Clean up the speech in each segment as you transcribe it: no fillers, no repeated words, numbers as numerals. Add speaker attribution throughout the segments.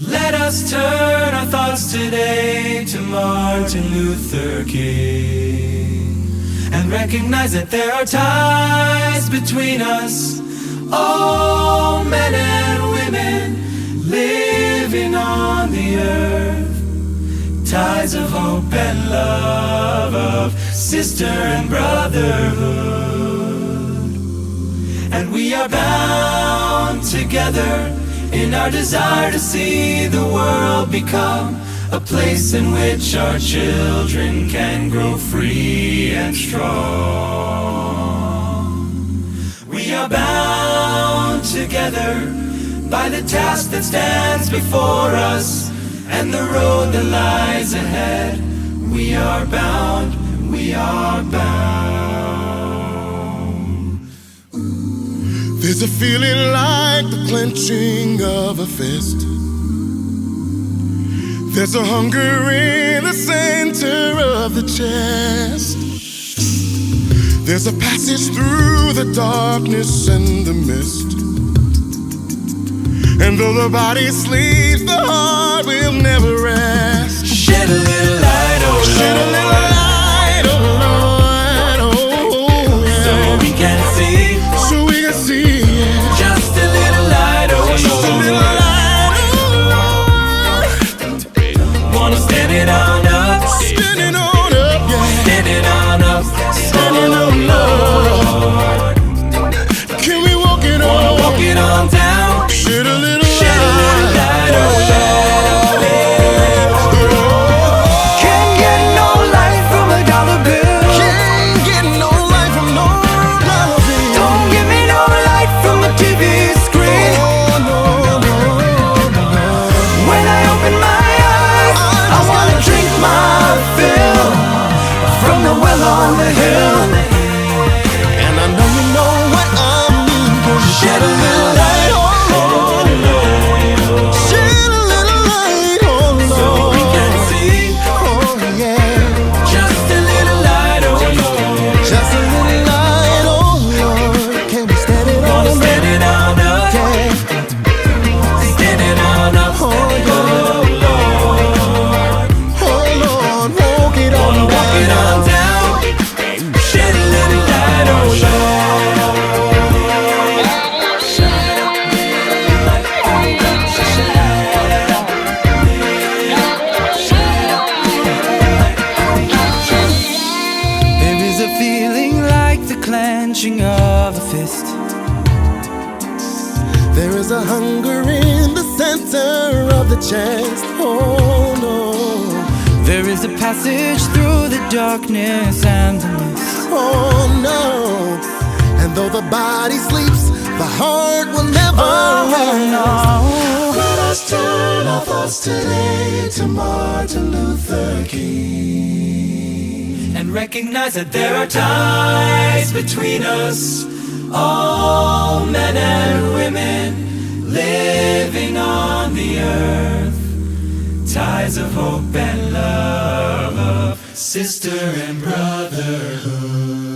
Speaker 1: Let us turn our thoughts today to Martin Luther King and recognize that there are ties between us, all men and women living on the earth, ties of hope and love, of sister and brotherhood. And we are bound together in our desire to see the world become a place in which our children can grow free and strong. We are bound together by the task that stands before us and the road that lies ahead. We are bound, we are bound.
Speaker 2: There's a feeling like the clenching of a fist. There's a hunger in the center of the chest. There's a passage through the darkness and the mist. And though the body sleeps, the heart will never rest.
Speaker 1: Shed a little light, oh Lord.
Speaker 2: Shed a little light, oh Lord, oh yeah.
Speaker 1: So we can see.
Speaker 2: So we can see, yeah.
Speaker 1: Just a little light, oh Lord.
Speaker 2: Just a little light, oh Lord.
Speaker 1: Wanna stand it on up.
Speaker 2: Standing on up, yeah.
Speaker 1: Standing on up.
Speaker 2: Standing on up. Can we walk it on?
Speaker 1: Wanna walk it on down.
Speaker 2: Shed a little
Speaker 1: Shed a little light, oh Lord. Can't get no light from a dollar bill.
Speaker 2: Can't get no light from no dollar bill.
Speaker 1: Don't give me no light from a TV screen.
Speaker 2: Oh, no, no, no.
Speaker 1: When I open my eyes, I wanna drink my fill from the well on the hill.
Speaker 2: And I know you know what I mean. 'Cause you
Speaker 1: Shed a little light, oh Lord.
Speaker 2: shed a little light, oh Lord.
Speaker 1: So we can see.
Speaker 2: Oh yeah.
Speaker 1: Just a little light, oh Lord.
Speaker 2: Just a little light, oh Lord. Can we stand it
Speaker 1: Wanna
Speaker 2: on
Speaker 1: stand it on up.
Speaker 2: Yeah.
Speaker 1: Stand it on up.
Speaker 2: Oh
Speaker 1: Oh Lord.
Speaker 2: Oh Lord, walk it on
Speaker 1: Wanna walk it on down. Shed a little light, oh Lord. There is a feeling like the clenching of a fist.
Speaker 2: There is a hunger in the center of the chest. Oh no.
Speaker 1: There is a passage through the darkness and the mist.
Speaker 2: Oh no. And though the body sleeps, the heart will never rest. Let us turn our thoughts today to Martin Luther King
Speaker 1: And recognize that there are ties between us, all men and women living on the earth, ties of hope and love, of sister and brotherhood.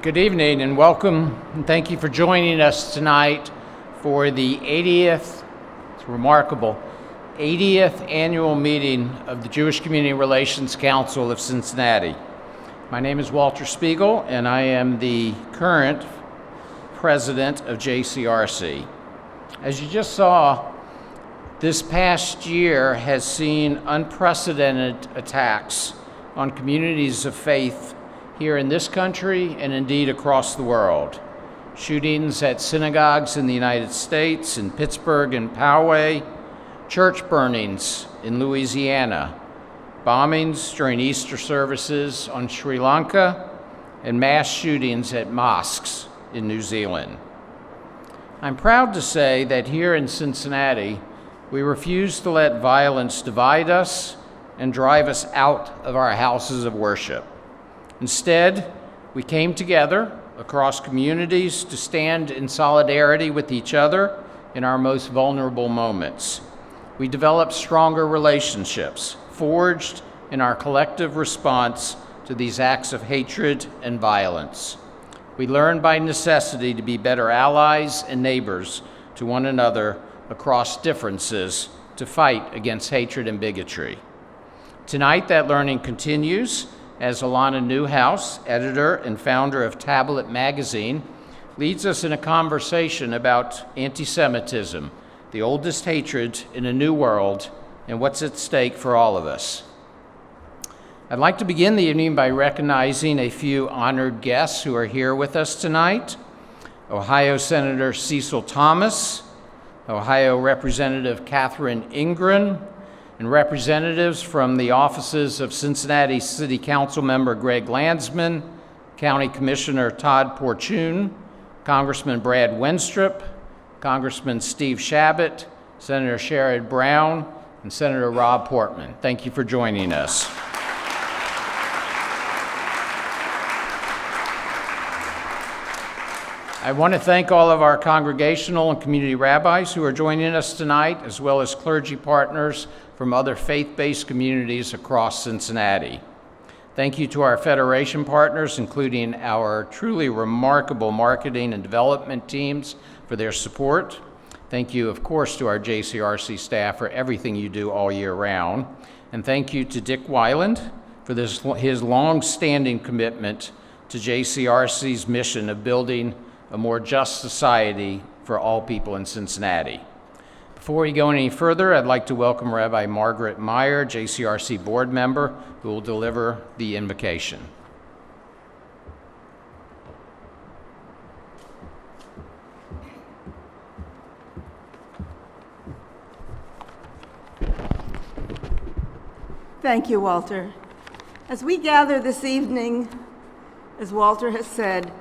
Speaker 3: Good evening and welcome, and thank you for joining us tonight for the 80th, it's remarkable, 80th annual meeting of the Jewish Community Relations Council of Cincinnati. My name is Walter Spiegel, and I am the current president of JCRC. As you just saw, this past year has seen unprecedented attacks on communities of faith here in this country and indeed across the world. Shootings at synagogues in the United States, in Pittsburgh and Poway, church burnings in Louisiana, bombings during Easter services on Sri Lanka, and mass shootings at mosques in New Zealand. I'm proud to say that here in Cincinnati, we refuse to let violence divide us and drive us out of our houses of worship. Instead, we came together across communities to stand in solidarity with each other in our most vulnerable moments. We developed stronger relationships, forged in our collective response to these acts of hatred and violence. We learn by necessity to be better allies and neighbors to one another across differences to fight against hatred and bigotry. Tonight, that learning continues as Alana Newhouse, editor and founder of Tablet Magazine, leads us in a conversation about anti-Semitism, the oldest hatred in a new world, and what's at stake for all of us. I'd like to begin the evening by recognizing a few honored guests who are here with us tonight. Ohio Senator Cecil Thomas, Ohio Representative Catherine Ingren, and representatives from the offices of Cincinnati City Council member Greg Landsman, County Commissioner Todd Porchune, Congressman Brad Wenstrup, Congressman Steve Shabbat, Senator Sherrod Brown, and Senator Rob Portman. Thank you for joining us. I want to thank all of our congregational and community rabbis who are joining us tonight, as well as clergy partners from other faith-based communities across Cincinnati. Thank you to our Federation partners, including our truly remarkable marketing and development teams for their support. Thank you, of course, to our JCRC staff for everything you do all year round. And thank you to Dick Weiland for his long-standing commitment to JCRC's mission of building a more just society for all people in Cincinnati. Before we go any further, I'd like to welcome Rabbi Margaret Meyer, JCRC board member, who will deliver the invocation.
Speaker 4: Thank you, Walter. As we gather this evening, as Walter has said,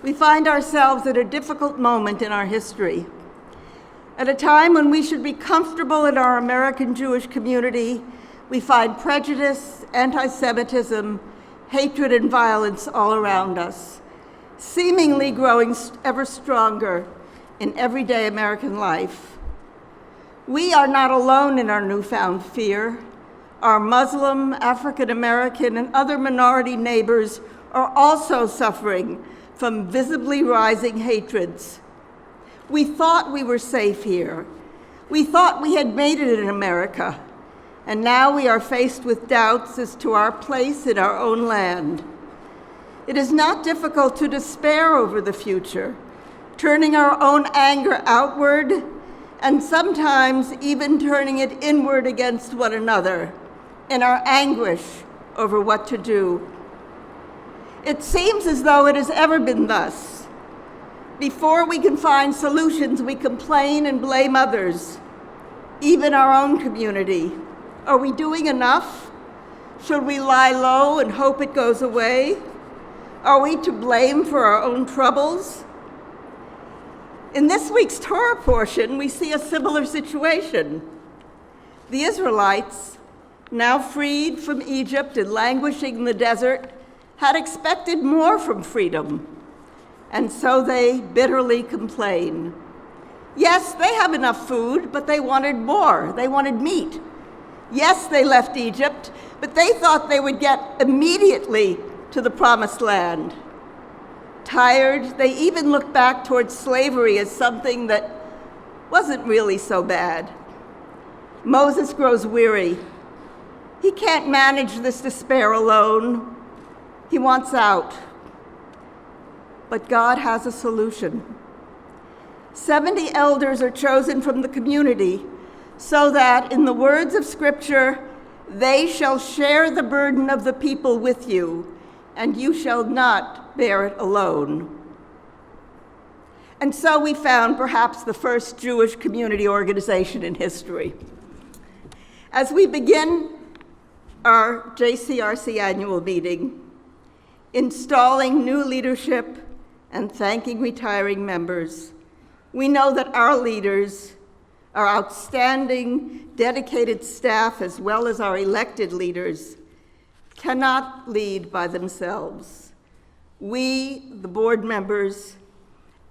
Speaker 4: we find ourselves at a difficult moment in our history. At a time when we should be comfortable in our American Jewish community, we find prejudice, anti-Semitism, hatred, and violence all around us, seemingly growing ever stronger in everyday American life. We are not alone in our newfound fear. Our Muslim, African American, and other minority neighbors are also suffering from visibly rising hatreds. We thought we were safe here. We thought we had made it in America, and now we are faced with doubts as to our place in our own land. It is not difficult to despair over the future, turning our own anger outward, and sometimes even turning it inward against one another in our anguish over what to do. It seems as though it has ever been thus. Before we can find solutions, we complain and blame others, even our own community. Are we doing enough? Should we lie low and hope it goes away? Are we to blame for our own troubles? In this week's Torah portion, we see a similar situation. The Israelites, now freed from Egypt and languishing in the desert, had expected more from freedom, and so they bitterly complain. Yes, they have enough food, but they wanted more. They wanted meat. Yes, they left Egypt, but they thought they would get immediately to the promised land. Tired, they even looked back towards slavery as something that wasn't really so bad. Moses grows weary. He can't manage this despair alone. He wants out. But God has a solution. 70 elders are chosen from the community so that, in the words of Scripture, they shall share the burden of the people with you, and you shall not bear it alone. And so we found perhaps the first Jewish community organization in history. As we begin our JCRC annual meeting, installing new leadership and thanking retiring members, we know that our leaders, our outstanding, dedicated staff, as well as our elected leaders, cannot lead by themselves. We, the board members,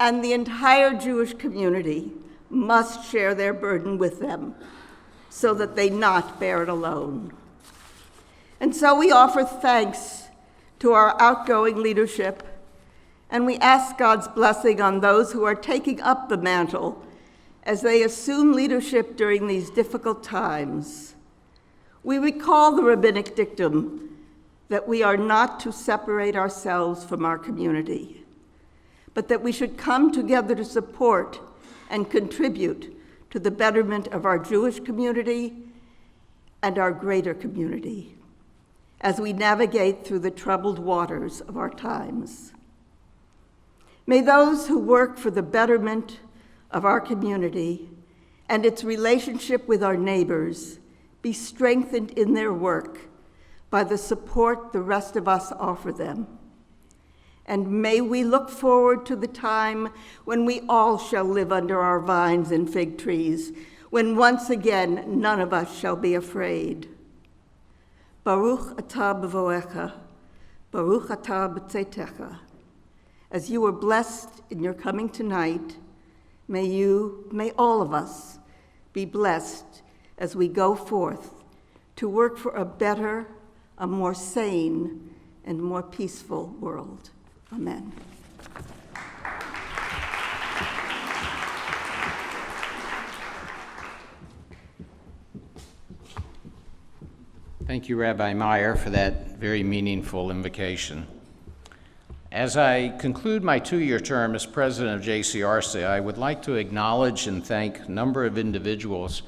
Speaker 4: and the entire Jewish community must share their burden with them so that they not bear it alone. And so we offer thanks to our outgoing leadership, and we ask God's blessing on those who are taking up the mantle as they assume leadership during these difficult times. We recall the rabbinic dictum that we are not to separate ourselves from our community, but that we should come together to support and contribute to the betterment of our Jewish community and our greater community as we navigate through the troubled waters of our times. May those who work for the betterment of our community and its relationship with our neighbors be strengthened in their work by the support the rest of us offer them. And may we look forward to the time when we all shall live under our vines and fig trees, when once again none of us shall be afraid. Baruch atah b'voecha, Baruch atah b'tzetecha. As you were blessed in your coming tonight, may all of us be blessed as we go forth to work for a better, a more sane, and more peaceful world. Amen.
Speaker 3: Thank you, Rabbi Meyer, for that very meaningful invocation. As I conclude my 2-year term as president of JCRC, I would like to acknowledge and thank a number of individuals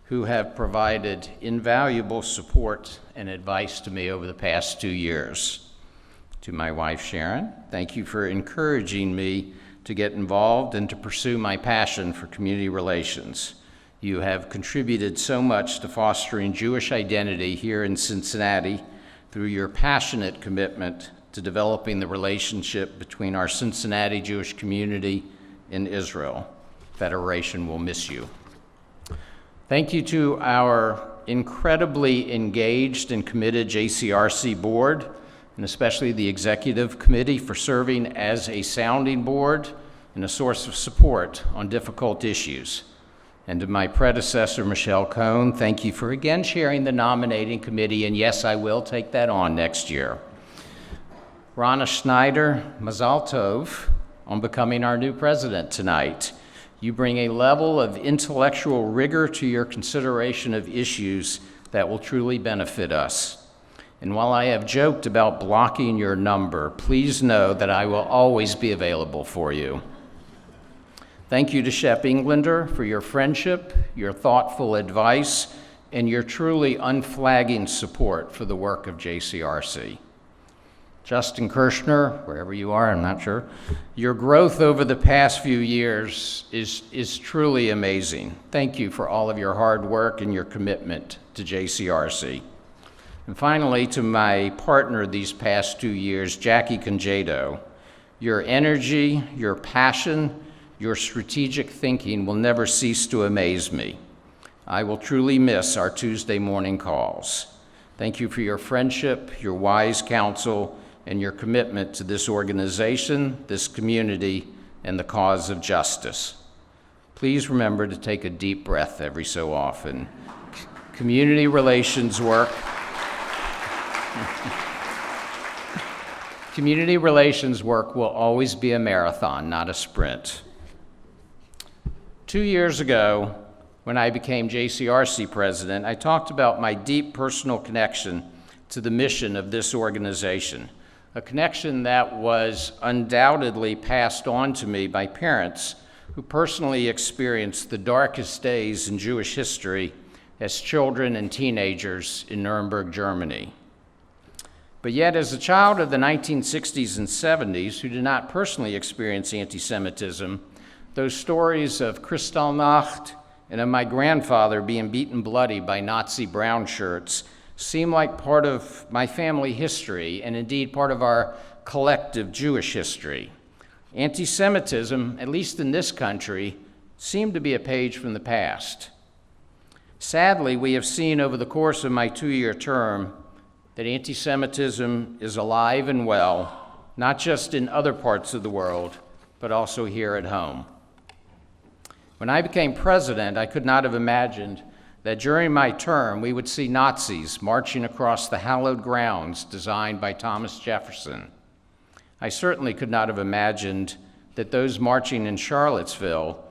Speaker 3: who have provided invaluable support and advice to me over the past 2 years. To my wife, Sharon, thank you for encouraging me to get involved and to pursue my passion for community relations. You have contributed so much to fostering Jewish identity here in Cincinnati through your passionate commitment to developing the relationship between our Cincinnati Jewish community and Israel. Federation will miss you. Thank you to our incredibly engaged and committed JCRC board, and especially the executive committee for serving as a sounding board and a source of support on difficult issues. And to my predecessor, Michelle Cohn, thank you for again chairing the nominating committee, and yes, I will take that on next year. Rana Schneider, Mazal Tov, on becoming our new president tonight. You bring a level of intellectual rigor to your consideration of issues that will truly benefit us. And while I have joked about blocking your number, please know that I will always be available for you. Thank you to Shep Englander for your friendship, your thoughtful advice, and your truly unflagging support for the work of JCRC. Justin Kirshner, wherever you are, I'm not sure, your growth over the past few years is truly amazing. Thank you for all of your hard work and your commitment to JCRC. And finally, to my partner these past 2 years, Jackie Congedo, your energy, your passion, your strategic thinking will never cease to amaze me. I will truly miss our Tuesday morning calls. Thank you for your friendship, your wise counsel, and your commitment to this organization, this community, and the cause of justice. Please remember to take a deep breath every so often. Community relations work. Community relations work will always be a marathon, not a sprint. 2 years ago, when I became JCRC president, I talked about my deep personal connection to the mission of this organization, a connection that was undoubtedly passed on to me by parents who personally experienced the darkest days in Jewish history as children and teenagers in Nuremberg, Germany. But yet, as a child of the 1960s and 70s who did not personally experience anti-Semitism, those stories of Kristallnacht and of my grandfather being beaten bloody by Nazi brown shirts seem like part of my family history and indeed part of our collective Jewish history. Anti-Semitism, at least in this country, seemed to be a page from the past. Sadly, we have seen over the course of my 2-year term that anti-Semitism is alive and well, not just in other parts of the world, but also here at home. When I became president, I could not have imagined that during my term we would see Nazis marching across the hallowed grounds designed by Thomas Jefferson. I certainly could not have imagined that those marching in Charlottesville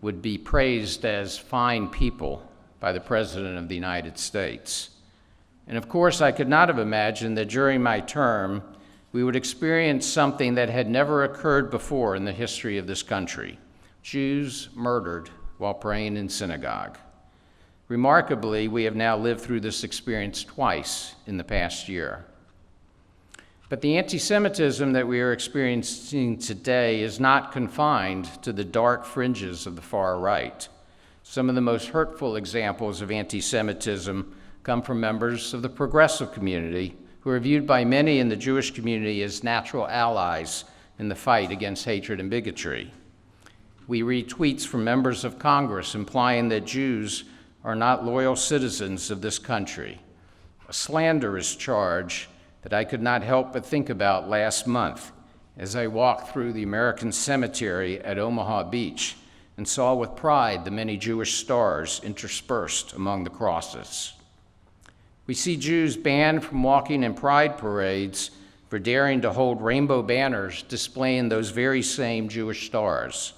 Speaker 3: would be praised as fine people by the President of the United States. And of course, I could not have imagined that during my term, we would experience something that had never occurred before in the history of this country: Jews murdered while praying in synagogue. Remarkably, we have now lived through this experience twice in the past year. But the anti-Semitism that we are experiencing today is not confined to the dark fringes of the far right. Some of the most hurtful examples of anti-Semitism come from members of the progressive community who are viewed by many in the Jewish community as natural allies in the fight against hatred and bigotry. We read tweets from members of Congress implying that Jews are not loyal citizens of this country, a slanderous charge that I could not help but think about last month as I walked through the American Cemetery at Omaha Beach and saw with pride the many Jewish stars interspersed among the crosses. We see Jews banned from walking in pride parades for daring to hold rainbow banners displaying those very same Jewish stars.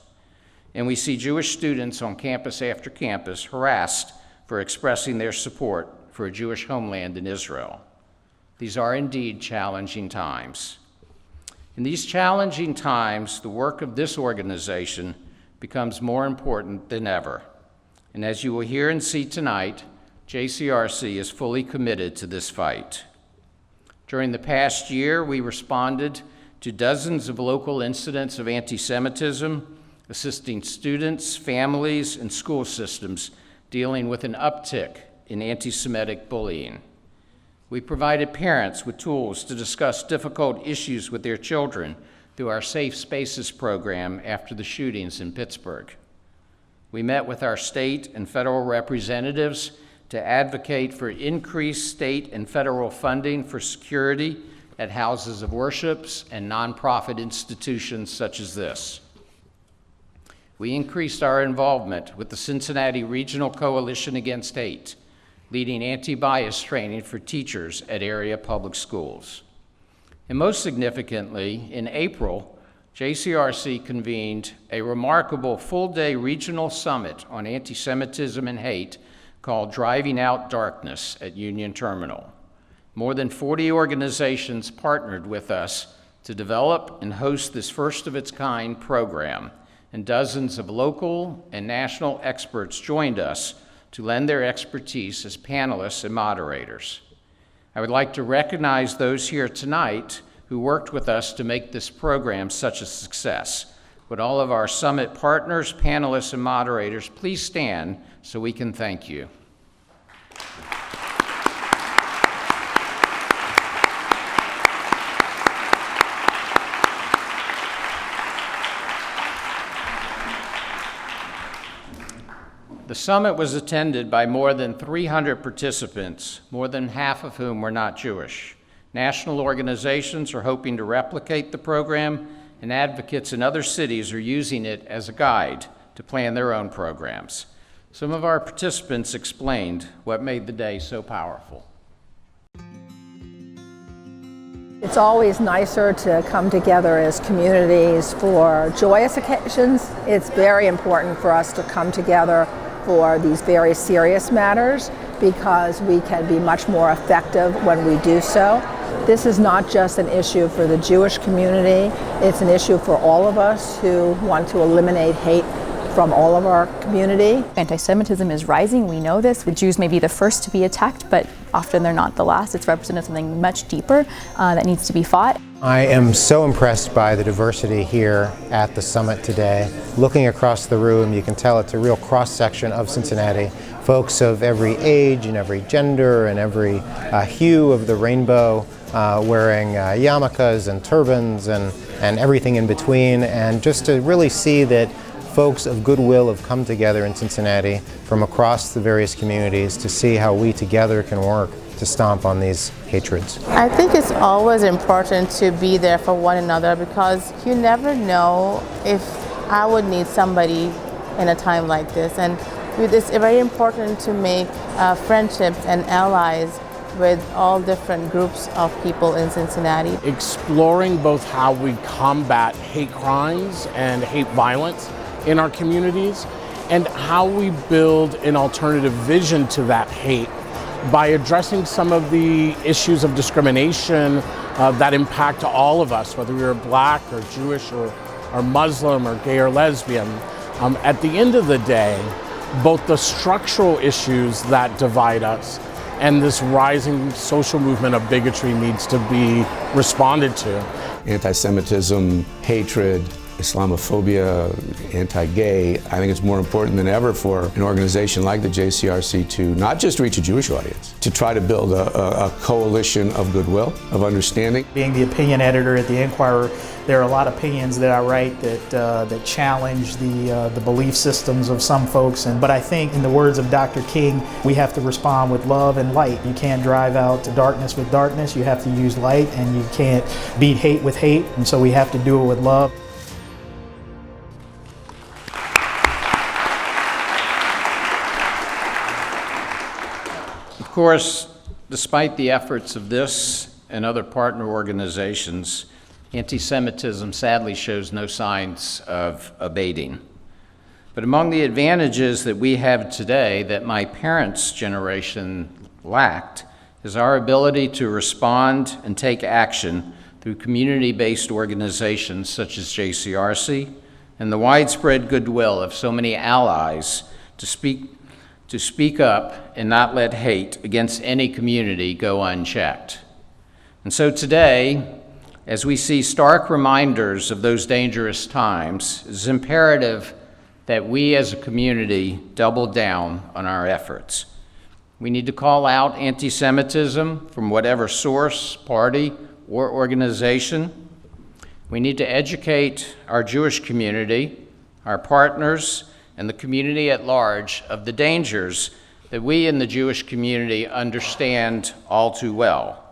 Speaker 3: And we see Jewish students on campus after campus harassed for expressing their support for a Jewish homeland in Israel. These are indeed challenging times. In these challenging times, the work of this organization becomes more important than ever. And as you will hear and see tonight, JCRC is fully committed to this fight. During the past year, we responded to dozens of local incidents of anti-Semitism, assisting students, families, and school systems dealing with an uptick in anti-Semitic bullying. We provided parents with tools to discuss difficult issues with their children through our Safe Spaces program after the shootings in Pittsburgh. We met with our state and federal representatives to advocate for increased state and federal funding for security at houses of worships and nonprofit institutions such as this. We increased our involvement with the Cincinnati Regional Coalition Against Hate, leading anti-bias training for teachers at area public schools. And most significantly, in April, JCRC convened a remarkable full-day regional summit on anti-Semitism and hate called Driving Out Darkness at Union Terminal. More than 40 organizations partnered with us to develop and host this first-of-its-kind program, and dozens of local and national experts joined us to lend their expertise as panelists and moderators. I would like to recognize those here tonight who worked with us to make this program such a success. Would all of our summit partners, panelists, and moderators please stand so we can thank you. The summit was attended by more than 300 participants, more than half of whom were not Jewish. National organizations are hoping to replicate the program, and advocates in other cities are using it as a guide to plan their own programs. Some of our participants explained what made the day so powerful.
Speaker 5: It's always nicer to come together as communities for joyous occasions. It's very important for us to come together for these very serious matters because we can be much more effective when we do so. This is not just an issue for the Jewish community, it's an issue for all of us who want to eliminate hate from all of our community.
Speaker 6: Anti-Semitism is rising, we know this. The Jews may be the first to be attacked, but often they're not the last. It's represented something much deeper that needs to be fought.
Speaker 7: I am so impressed by the diversity here at the summit today. Looking across the room, you can tell it's a real cross-section of Cincinnati. Folks of every age and every gender and every hue of the rainbow, wearing yarmulkes and turbans and everything in between. And just to really see that folks of goodwill have come together in Cincinnati from across the various communities to see how we together can work to stomp on these hatreds.
Speaker 8: I think it's always important to be there for one another because you never know if I would need somebody in a time like this. And It's very important to make friendships and allies with all different groups of people in Cincinnati.
Speaker 9: Exploring both how we combat hate crimes and hate violence in our communities, and how we build an alternative vision to that hate by addressing some of the issues of discrimination that impact all of us, whether you're Black or Jewish or Muslim or gay or lesbian. At the end of the day, both the structural issues that divide us and this rising social movement of bigotry needs to be responded to.
Speaker 10: Anti-Semitism, hatred, Islamophobia, anti-gay, I think it's more important than ever for an organization like the JCRC to not just reach a Jewish audience, to try to build a coalition of goodwill, of understanding.
Speaker 11: Being the opinion editor at the Inquirer, there are a lot of opinions that I write that challenge the belief systems of some folks. But I think, in the words of Dr. King, we have to respond with love and light. You can't drive out darkness with darkness. You have to use light, and you can't beat hate with hate. And so we have to do it with love.
Speaker 3: Of course, despite the efforts of this and other partner organizations, anti-Semitism sadly shows no signs of abating. But among the advantages that we have today that my parents' generation lacked is our ability to respond and take action through community-based organizations such as JCRC and the widespread goodwill of so many allies to speak up and not let hate against any community go unchecked. And so today, as we see stark reminders of those dangerous times, it's imperative that we as a community double down on our efforts. We need to call out anti-Semitism from whatever source, party, or organization. We need to educate our Jewish community, our partners, and the community at large of the dangers that we in the Jewish community understand all too well,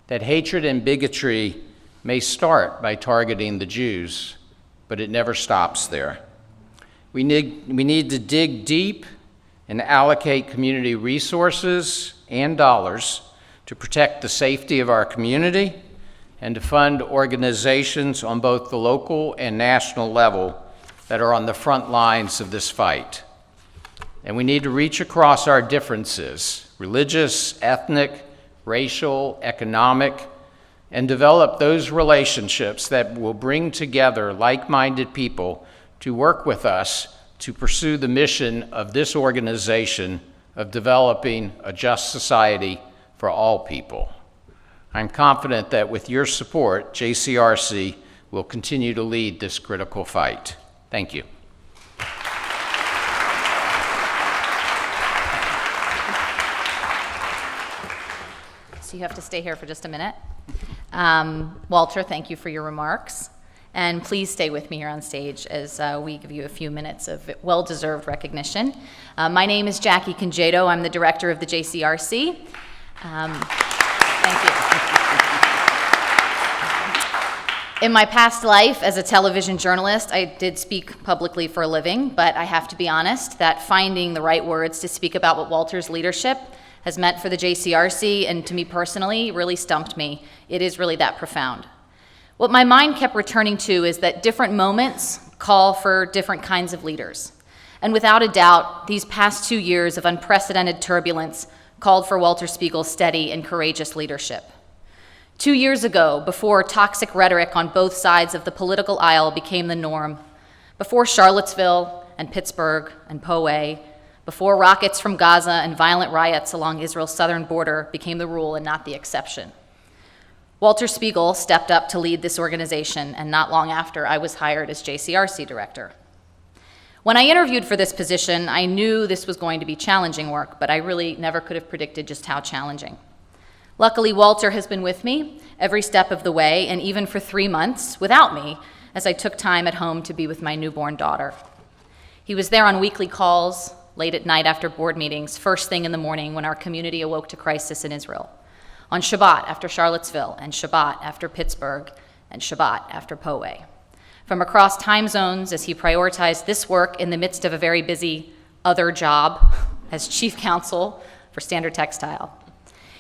Speaker 3: that hatred and bigotry may start by targeting the Jews, but it never stops there. We need to dig deep and allocate community resources and dollars to protect the safety of our community and to fund organizations on both the local and national level that are on the front lines of this fight. And we need to reach across our differences, religious, ethnic, racial, economic, and develop those relationships that will bring together like-minded people to work with us to pursue the mission of this organization of developing a just society for all people. I'm confident that with your support, JCRC will continue to lead this critical fight. Thank you.
Speaker 12: So you have to stay here for just a minute. Walter, thank you for your remarks. And please stay with me here on stage as we give you a few minutes of well-deserved recognition. My name is Jackie Congedo. I'm the director of the JCRC. Thank you. In my past life as a television journalist, I did speak publicly for a living, but I have to be honest that finding the right words to speak about what Walter's leadership has meant for the JCRC and to me personally really stumped me. It is really that profound. What my mind kept returning to is that different moments call for different kinds of leaders. And without a doubt, these past 2 years of unprecedented turbulence called for Walter Spiegel's steady and courageous leadership. 2 years ago, before toxic rhetoric on both sides of the political aisle became the norm, before Charlottesville and Pittsburgh and Poway, before rockets from Gaza and violent riots along Israel's southern border became the rule and not the exception, Walter Spiegel stepped up to lead this organization, and not long after, I was hired as JCRC director. When I interviewed for this position, I knew this was going to be challenging work, but I really never could have predicted just how challenging. Luckily, Walter has been with me every step of the way, and even for 3 months without me, as I took time at home to be with my newborn daughter. He was there on weekly calls, late at night after board meetings, first thing in the morning when our community awoke to crisis in Israel, on Shabbat after Charlottesville, and Shabbat after Pittsburgh, and Shabbat after Poway. From across time zones as he prioritized this work in the midst of a very busy other job as chief counsel for Standard Textile.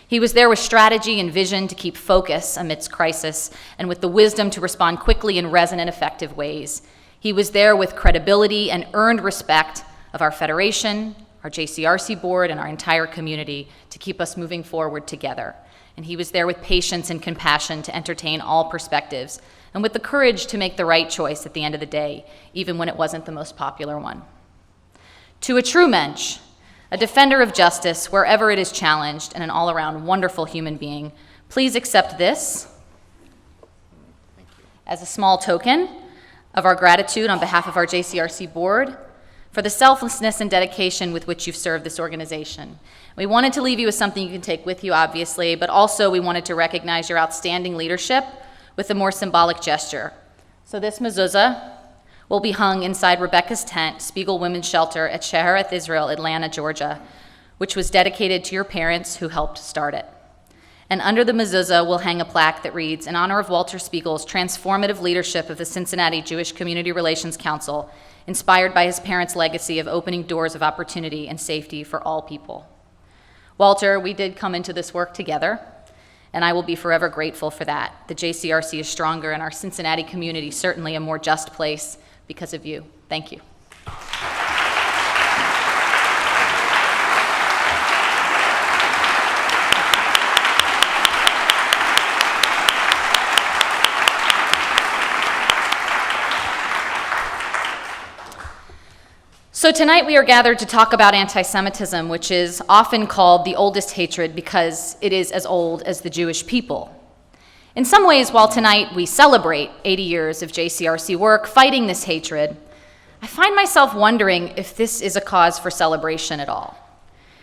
Speaker 12: He was there with strategy and vision to keep focus amidst crisis and with the wisdom to respond quickly in resonant, effective ways. He was there with credibility and earned respect of our federation, our JCRC board, and our entire community to keep us moving forward together. And he was there with patience and compassion to entertain all perspectives and with the courage to make the right choice at the end of the day, even when it wasn't the most popular one. To a true mensch, a defender of justice wherever it is challenged, and an all-around wonderful human being, please accept this as a small token of our gratitude on behalf of our JCRC board for the selflessness and dedication with which you've served this organization. We wanted to leave you with something you can take with you, obviously, but also we wanted to recognize your outstanding leadership with a more symbolic gesture. So this mezuzah will be hung inside Rebecca's tent, Spiegel Women's Shelter at Shehereth Israel, Atlanta, Georgia, which was dedicated to your parents who helped start it. And under the mezuzah will hang a plaque that reads, in honor of Walter Spiegel's transformative leadership of the Cincinnati Jewish Community Relations Council, inspired by his parents' legacy of opening doors of opportunity and safety for all people. Walter, we did come into this work together, and I will be forever grateful for that. The JCRC is stronger, and our Cincinnati community certainly a more just place because of you. Thank you. So tonight we are gathered to talk about anti-Semitism, which is often called the oldest hatred because it is as old as the Jewish people. In some ways, while tonight we celebrate 80 years of JCRC work fighting this hatred, I find myself wondering if this is a cause for celebration at all.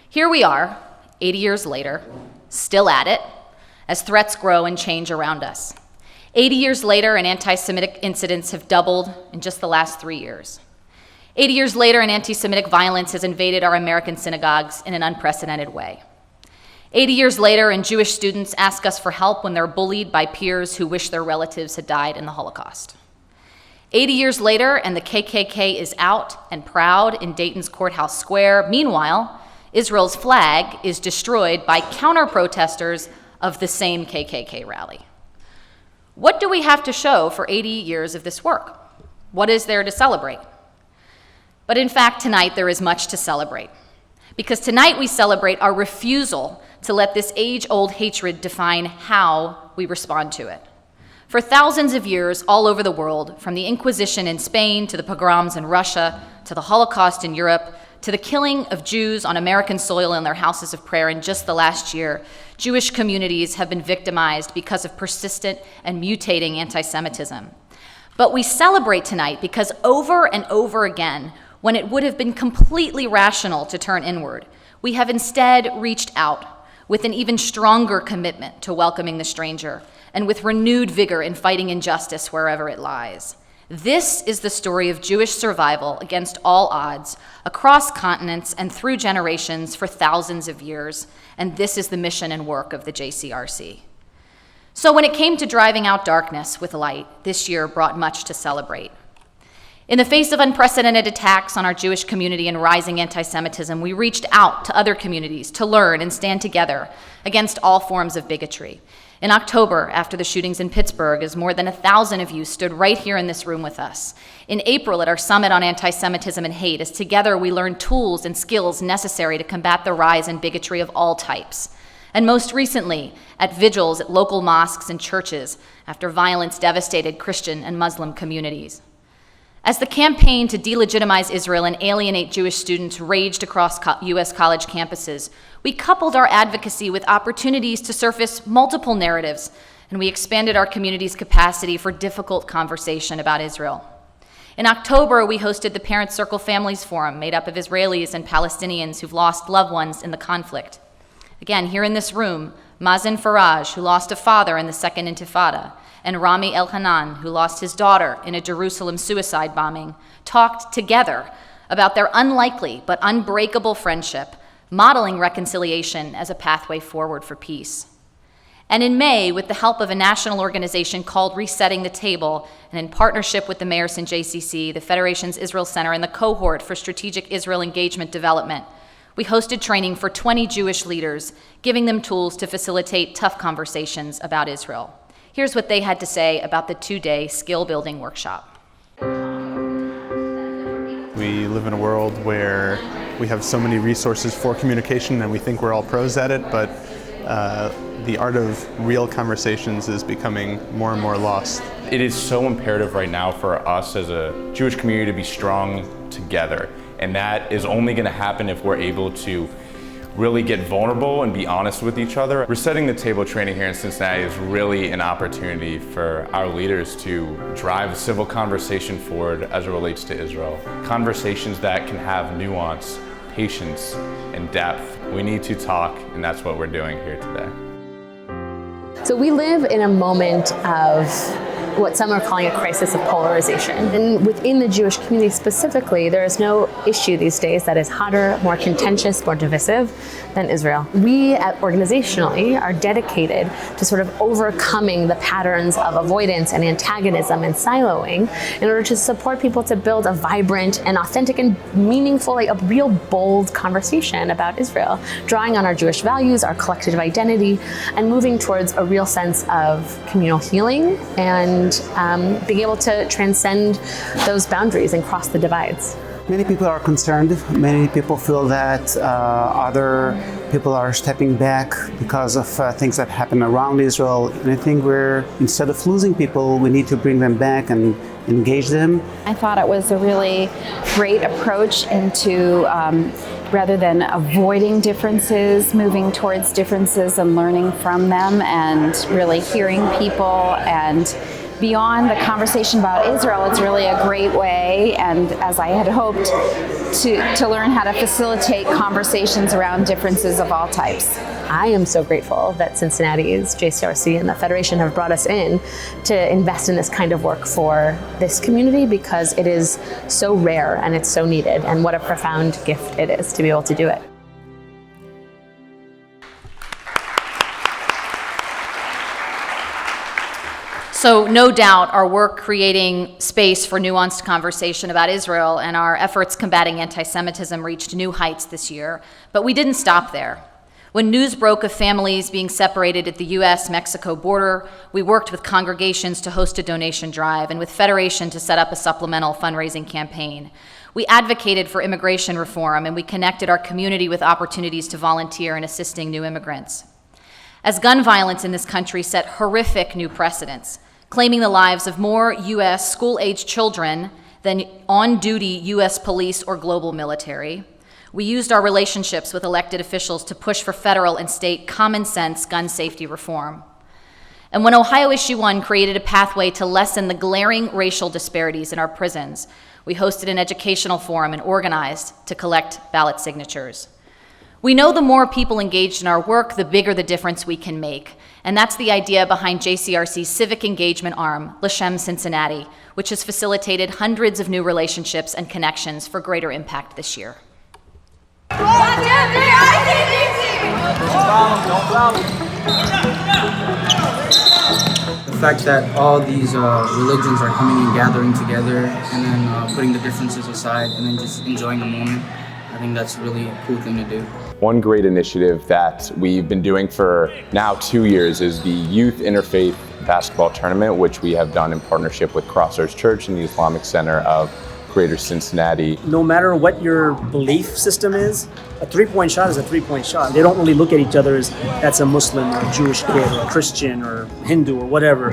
Speaker 12: Here we are, 80 years later, still at it, as threats grow and change around us. 80 years later, and anti-Semitic incidents have doubled in just the last 3 years. 80 years later, and anti-Semitic violence has invaded our American synagogues in an unprecedented way. 80 years later, and Jewish students ask us for help when they're bullied by peers who wish their relatives had died in the Holocaust. 80 years later, and the KKK is out and proud in Dayton's Courthouse Square. Meanwhile, Israel's flag is destroyed by counter-protesters of the same KKK rally. What do we have to show for 80 years of this work? What is there to celebrate? But in fact, tonight there is much to celebrate. Because tonight we celebrate our refusal to let this age-old hatred define how we respond to it. For thousands of years all over the world, from the Inquisition in Spain to the pogroms in Russia, to the Holocaust in Europe, to the killing of Jews on American soil in their houses of prayer in just the last year, Jewish communities have been victimized because of persistent and mutating anti-Semitism. But we celebrate tonight because over and over again, when it would have been completely rational to turn inward, we have instead reached out with an even stronger commitment to welcoming the stranger and with renewed vigor in fighting injustice wherever it lies. This is the story of Jewish survival against all odds, across continents and through generations for thousands of years, and this is the mission and work of the JCRC. So when it came to driving out darkness with light, this year brought much to celebrate. In the face of unprecedented attacks on our Jewish community and rising anti-Semitism, we reached out to other communities to learn and stand together against all forms of bigotry. In October, after the shootings in Pittsburgh, as more than 1,000 of you stood right here in this room with us. In April, at our Summit on Anti-Semitism and Hate, as together we learned tools and skills necessary to combat the rise in bigotry of all types. And most recently, at vigils at local mosques and churches after violence devastated Christian and Muslim communities. As the campaign to delegitimize Israel and alienate Jewish students raged across U.S. college campuses, we coupled our advocacy with opportunities to surface multiple narratives, and we expanded our community's capacity for difficult conversation about Israel. In October, we hosted the Parent Circle Families Forum, made up of Israelis and Palestinians who've lost loved ones in the conflict. Again, here in this room, Mazen Faraj, who lost a father in the Second Intifada, and Rami Elhanan, who lost his daughter in a Jerusalem suicide bombing, talked together about their unlikely but unbreakable friendship, modeling reconciliation as a pathway forward for peace. And in May, with the help of a national organization called Resetting the Table, and in partnership with the Meyerson JCC, the Federation's Israel Center, and the Cohort for Strategic Israel Engagement Development, we hosted training for 20 Jewish leaders, giving them tools to facilitate tough conversations about Israel. Here's what they had to say about the 2-day skill-building workshop.
Speaker 13: We live in a world where we have so many resources for communication and we think we're all pros at it, but the art of real conversations is becoming more and more lost.
Speaker 14: It is so imperative right now for us as a Jewish community to be strong together. And that is only going to happen if we're able to really get vulnerable and be honest with each other. Resetting the Table training here in Cincinnati is really an opportunity for our leaders to drive a civil conversation forward as it relates to Israel. Conversations that can have nuance, patience, and depth. We need to talk, and that's what we're doing here today.
Speaker 15: So we live in a moment of what some are calling a crisis of polarization. And within the Jewish community specifically, there is no issue these days that is hotter, more contentious, more divisive than Israel. We organizationally are dedicated to sort of overcoming the patterns of avoidance and antagonism and siloing in order to support people to build a vibrant and authentic and meaningful, like a real bold conversation about Israel, drawing on our Jewish values, our collective identity, and moving towards a real sense of communal healing and being able to transcend those boundaries and cross the divides.
Speaker 16: Many people are concerned. Many people feel that other people are stepping back because of things that happen around Israel. And I think instead of losing people, we need to bring them back and engage them.
Speaker 17: I thought it was a really great approach into rather than avoiding differences, moving towards differences and learning from them and really hearing people. And beyond the conversation about Israel, it's really a great way, and as I had hoped, to learn how to facilitate conversations around differences of all types.
Speaker 15: I am so grateful that Cincinnati's JCRC and the Federation have brought us in to invest in this kind of work for this community because it is so rare and it's so needed, and what a profound gift it is to be able to do it.
Speaker 12: So no doubt our work creating space for nuanced conversation about Israel and our efforts combating anti-Semitism reached new heights this year, but we didn't stop there. When news broke of families being separated at the US-Mexico border, we worked with congregations to host a donation drive and with Federation to set up a supplemental fundraising campaign. We advocated for immigration reform and we connected our community with opportunities to volunteer in assisting new immigrants. As gun violence in this country set horrific new precedents, claiming the lives of more U.S. school-age children than on-duty U.S. police or global military, we used our relationships with elected officials to push for federal and state common-sense gun safety reform. And when Ohio Issue 1 created a pathway to lessen the glaring racial disparities in our prisons, we hosted an educational forum and organized to collect ballot signatures. We know the more people engaged in our work, the bigger the difference we can make. And that's the idea behind JCRC's civic engagement arm, L'Shem Cincinnati, which has facilitated hundreds of new relationships and connections for greater impact this year.
Speaker 18: The
Speaker 19: fact that all these religions are coming and gathering together and then putting the differences aside and then just enjoying the moment, I think that's really a cool thing to do.
Speaker 14: One great initiative that we've been doing for now 2 years is the Youth Interfaith Basketball Tournament, which we have done in partnership with Crossroads Church and the Islamic Center of Greater Cincinnati.
Speaker 20: No matter what your belief system is, a three-point shot is a three-point shot. They don't really look at each other as that's a Muslim or a Jewish kid or a Christian or Hindu or whatever.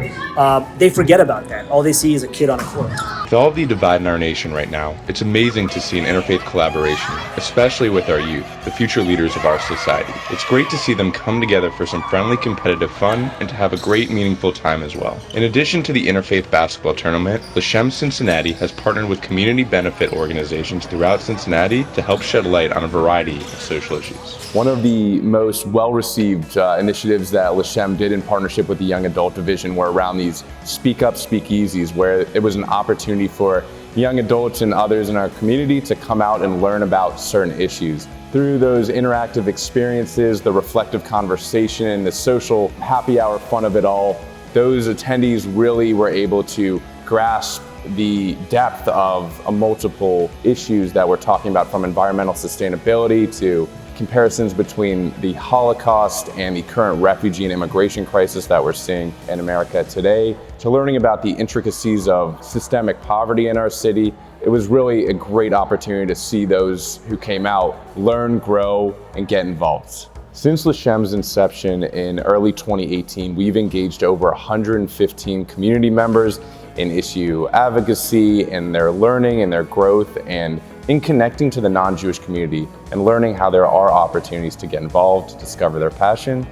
Speaker 20: They forget about that. All they see is a kid on a court.
Speaker 21: With all the divide in our nation right now, it's amazing to see an interfaith collaboration, especially with our youth, the future leaders of our society. It's great to see them come together for some friendly, competitive fun and to have a great, meaningful time as well. In addition to the Interfaith Basketball Tournament, L'Shem Cincinnati has partnered with community benefit organizations throughout Cincinnati to help shed light on a variety of social issues.
Speaker 14: One of the most well-received initiatives that L'Shem did in partnership with the Young Adult Division were around these Speak Up Speakeasies, where it was an opportunity opportunity for young adults and others in our community to come out and learn about certain issues. Through those interactive experiences, the reflective conversation, and the social happy hour fun of it all, those attendees really were able to grasp the depth of multiple issues that we're talking about, from environmental sustainability to comparisons between the Holocaust and the current refugee and immigration crisis that we're seeing in America today, to learning about the intricacies of systemic poverty in our city. It was really a great opportunity to see those who came out learn, grow, and get involved. Since LaShem's inception in early 2018, we've engaged over 115 community members in issue advocacy, and their learning and their growth, and in connecting to the non-Jewish community and learning how there are opportunities to get involved, to discover their passion,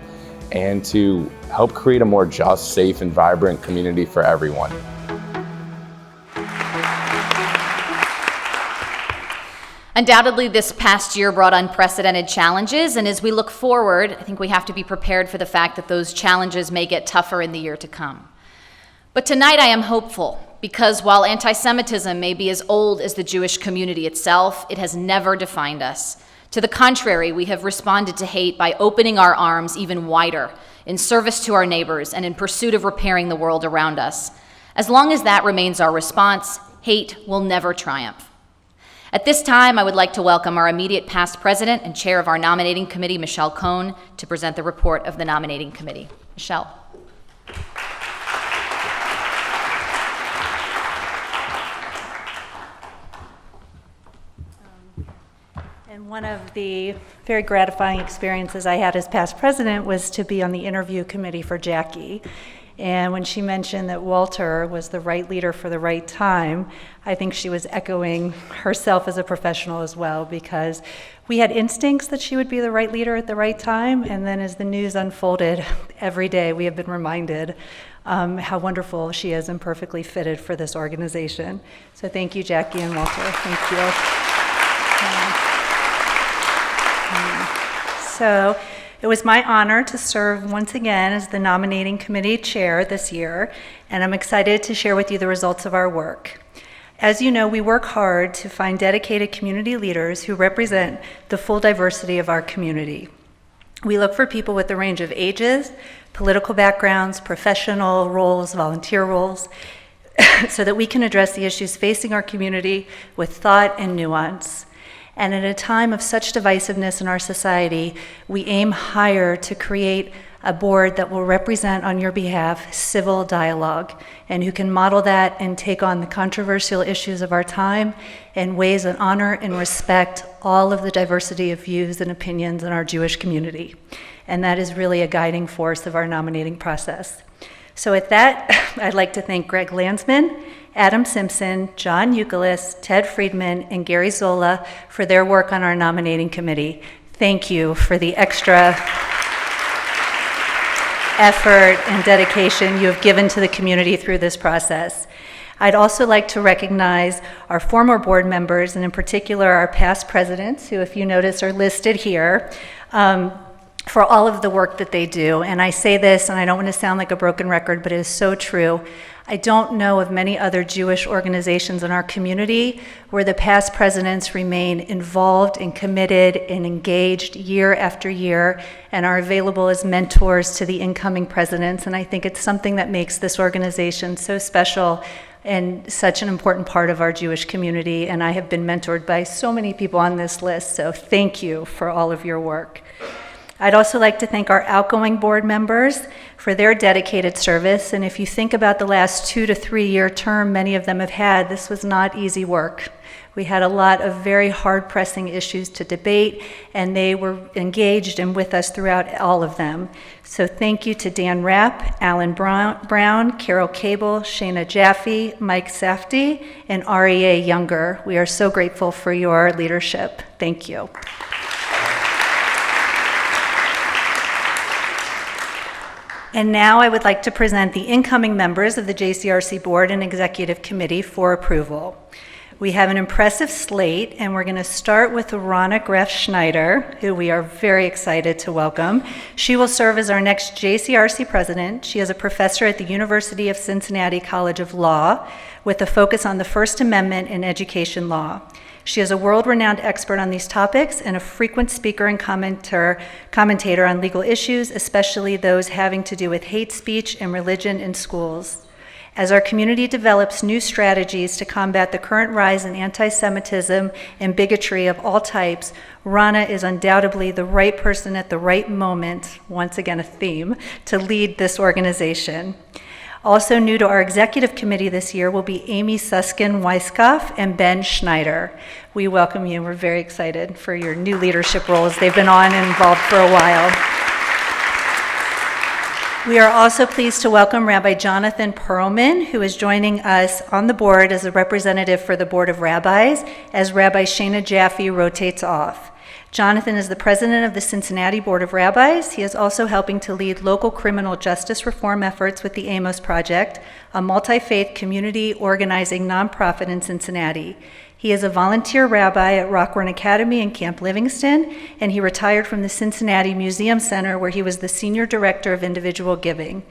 Speaker 14: and to help create a more just, safe, and vibrant community for everyone.
Speaker 12: Undoubtedly, this past year brought unprecedented challenges, and as we look forward, I think we have to be prepared for the fact that those challenges may get tougher in the year to come. But tonight I am hopeful, because while anti-Semitism may be as old as the Jewish community itself, it has never defined us. To the contrary, we have responded to hate by opening our arms even wider in service to our neighbors and in pursuit of repairing the world around us. As long as that remains our response, hate will never triumph. At this time, I would like to welcome our immediate past president and chair of our nominating committee, Michelle Cohn, to present the report of the nominating committee. Michelle.
Speaker 18: And one of the very gratifying experiences I had as past president was to be on the interview committee for Jackie. And when she mentioned that Walter was the right leader for the right time, I think she was echoing herself as a professional as well, because we had instincts that she would be the right leader at the right time, and then as the news unfolded every day, we have been reminded how wonderful she is and perfectly fitted for this organization. So thank you, Jackie and Walter. Thank you. So it was my honor to serve once again as the nominating committee chair this year, and I'm excited to share with you the results of our work. As you know, we work hard to find dedicated community leaders who represent the full diversity of our community. We look for people with a range of ages, political backgrounds, professional roles, volunteer roles, so that we can address the issues facing our community with thought and nuance. And at a time of such divisiveness in our society, we aim higher to create a board that will represent on your behalf civil dialogue, and who can model that and take on the controversial issues of our time in ways that honor and respect all of the diversity of views and opinions in our Jewish community. And that is really a guiding force of our nominating process. So with that, I'd like to thank Greg Landsman, Adam Simpson, John Euclid, Ted Friedman, and Gary Zola for their work on our nominating committee. Thank you for the extra effort and dedication you have given to the community through this process. I'd also like to recognize our former board members, and in particular our past presidents, who, if you notice, are listed here, for all of the work that they do. And I say this, and I don't want to sound like a broken record, but it is so true. I don't know of many other Jewish organizations in our community where the past presidents remain involved and committed and engaged year after year and are available as mentors to the incoming presidents. And I think it's something that makes this organization so special and such an important part of our Jewish community. And I have been mentored by so many people on this list, so thank you for all of your work. I'd also like to thank our outgoing board members for their dedicated service. And if you think about the last 2 to 3 year term many of them have had, this was not easy work. We had a lot of very hard-pressing issues to debate, and they were engaged and with us throughout all of them. So thank you to Dan Rapp, Alan Brown, Carol Cable, Shana Jaffe, Mike Safdie, and REA Younger. We are so grateful for your leadership. Thank you. And now I would like to present the incoming members of the JCRC Board and Executive Committee for approval. We have an impressive slate, and we're going to start with Rana Greff-Schneider, who we are very excited to welcome. She will serve as our next JCRC president. She is a professor at the University of Cincinnati College of Law with a focus on the First Amendment in education law. She is a world-renowned expert on these topics and a frequent speaker and commentator on legal issues, especially those having to do with hate speech and religion in schools. As our community develops new strategies to combat the current rise in anti-Semitism and bigotry of all types, Rana is undoubtedly the right person at the right moment, once again a theme, to lead this organization. Also new to our executive committee this year will be Amy Suskin-Weiskopf and Ben Schneider. We welcome you. We're very excited for your new leadership roles. They've been on and involved for a while. We are also pleased to welcome Rabbi Jonathan Perlman, who is joining us on the board as a representative for the Board of Rabbis, as Rabbi Shana Jaffe rotates off. Jonathan is the president of the Cincinnati Board of Rabbis. He is also helping to lead local criminal justice reform efforts with the Amos Project, a multi-faith community organizing nonprofit in Cincinnati. He is a volunteer rabbi at Rockhorn Academy in Camp Livingston, and he retired from the Cincinnati Museum Center, where he was the senior director of individual giving.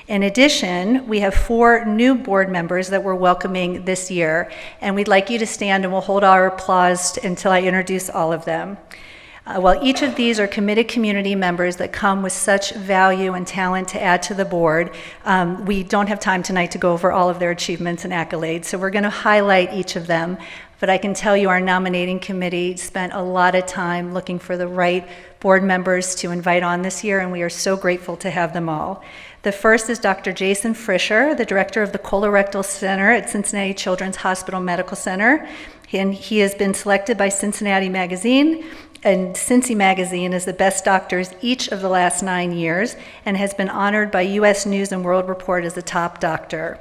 Speaker 18: In addition, we have 4 new board members that we're welcoming this year, and we'd like you to stand and we'll hold our applause until I introduce all of them. While each of these are committed community members that come with such value and talent to add to the board, we don't have time tonight to go over all of their achievements and accolades, so we're going to highlight each of them. But I can tell you our nominating committee spent a lot of time looking for the right board members to invite on this year, and we are so grateful to have them all. The first is Dr. Jason Frischer, the director of the Colorectal Center at Cincinnati Children's Hospital Medical Center. And he has been selected by Cincinnati Magazine and Cincy Magazine as the best doctors each of the last 9 years, and has been honored by U.S. News and World Report as a top doctor.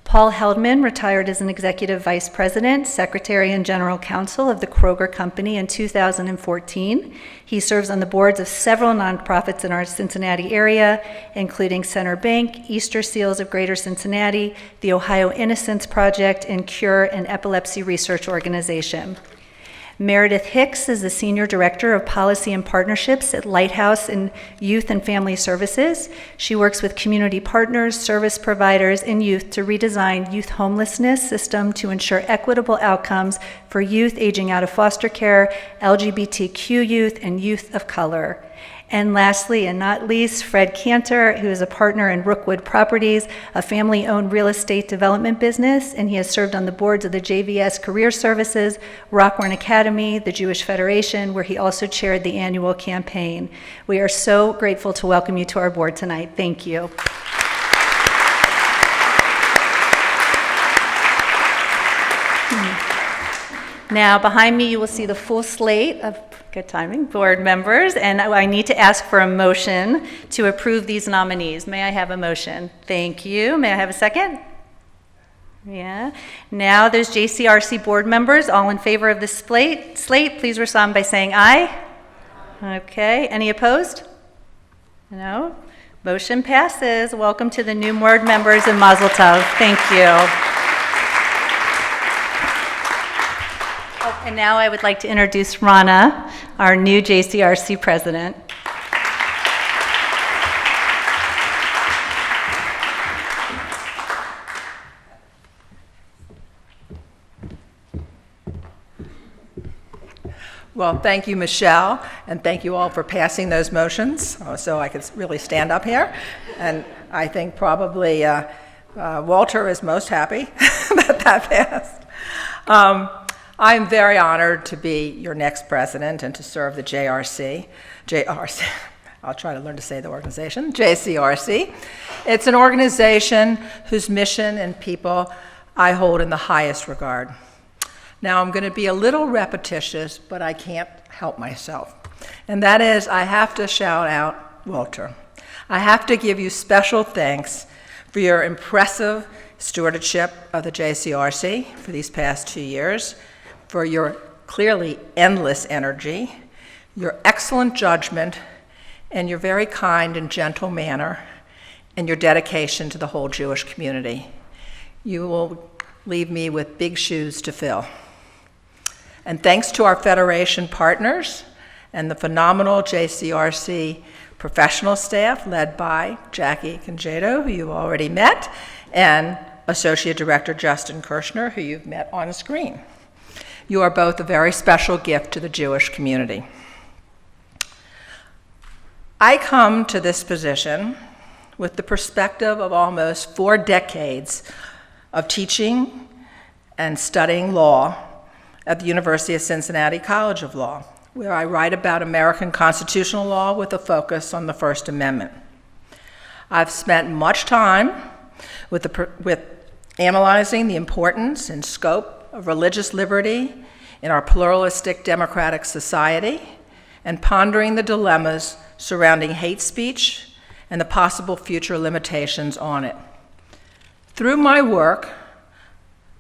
Speaker 18: Paul Heldman retired as an executive vice president, secretary, and general counsel of the Kroger Company in 2014. He serves on the boards of several nonprofits in our Cincinnati area, including Center Bank, Easter Seals of Greater Cincinnati, the Ohio Innocence Project, and Cure, an epilepsy research organization. Meredith Hicks is the Senior Director of Policy and Partnerships at Lighthouse in Youth and Family Services. She works with community partners, service providers, and youth to redesign youth homelessness system to ensure equitable outcomes for youth aging out of foster care, LGBTQ youth, and youth of color. And lastly, and not least, Fred Cantor, who is a partner in Rookwood Properties, a family-owned real estate development business, and he has served on the boards of the JVS Career Services, Rockhorn Academy, the Jewish Federation, where he also chaired the annual campaign. We are so grateful to welcome you to our board tonight. Thank you. Now, behind me, you will see the full slate of, good timing, board members, and I need to ask for a motion to approve these nominees. May I have a motion? Thank you. May I have a second? Yeah. Now there's JCRC board members. All in favor of this slate, please respond by saying aye. Okay. Any opposed? No. Motion passes. Welcome to the new board members and Mazel Tov. Thank you. And now I would like to introduce Rana, our new JCRC president.
Speaker 2: Well, thank you, Michelle, and thank you all for passing those motions, so I could really stand up here. And I think probably Walter is most happy that that passed. I'm very honored to be your next president and to serve the JCRC. I'll try to learn to say the organization, JCRC. It's an organization whose mission and people I hold in the highest regard. Now, I'm going to be a little repetitious, but I can't help myself. And that is, I have to shout out Walter. I have to give you special thanks for your impressive stewardship of the JCRC for these past 2 years, for your clearly endless energy, your excellent judgment, and your very kind and gentle manner, and your dedication to the whole Jewish community. You will leave me with big shoes to fill. And thanks to our Federation partners and the phenomenal JCRC professional staff led by Jackie Congedo, who you already met, and Associate Director Justin Kirshner, who you've met on screen. You are both a very special gift to the Jewish community. I come to this position with the perspective of almost 4 decades of teaching and studying law at the University of Cincinnati College of Law, where I write about American constitutional law with a focus on the First Amendment. I've spent much time with analyzing the importance and scope of religious liberty in our pluralistic democratic society and pondering the dilemmas surrounding hate speech and the possible future limitations on it. Through my work,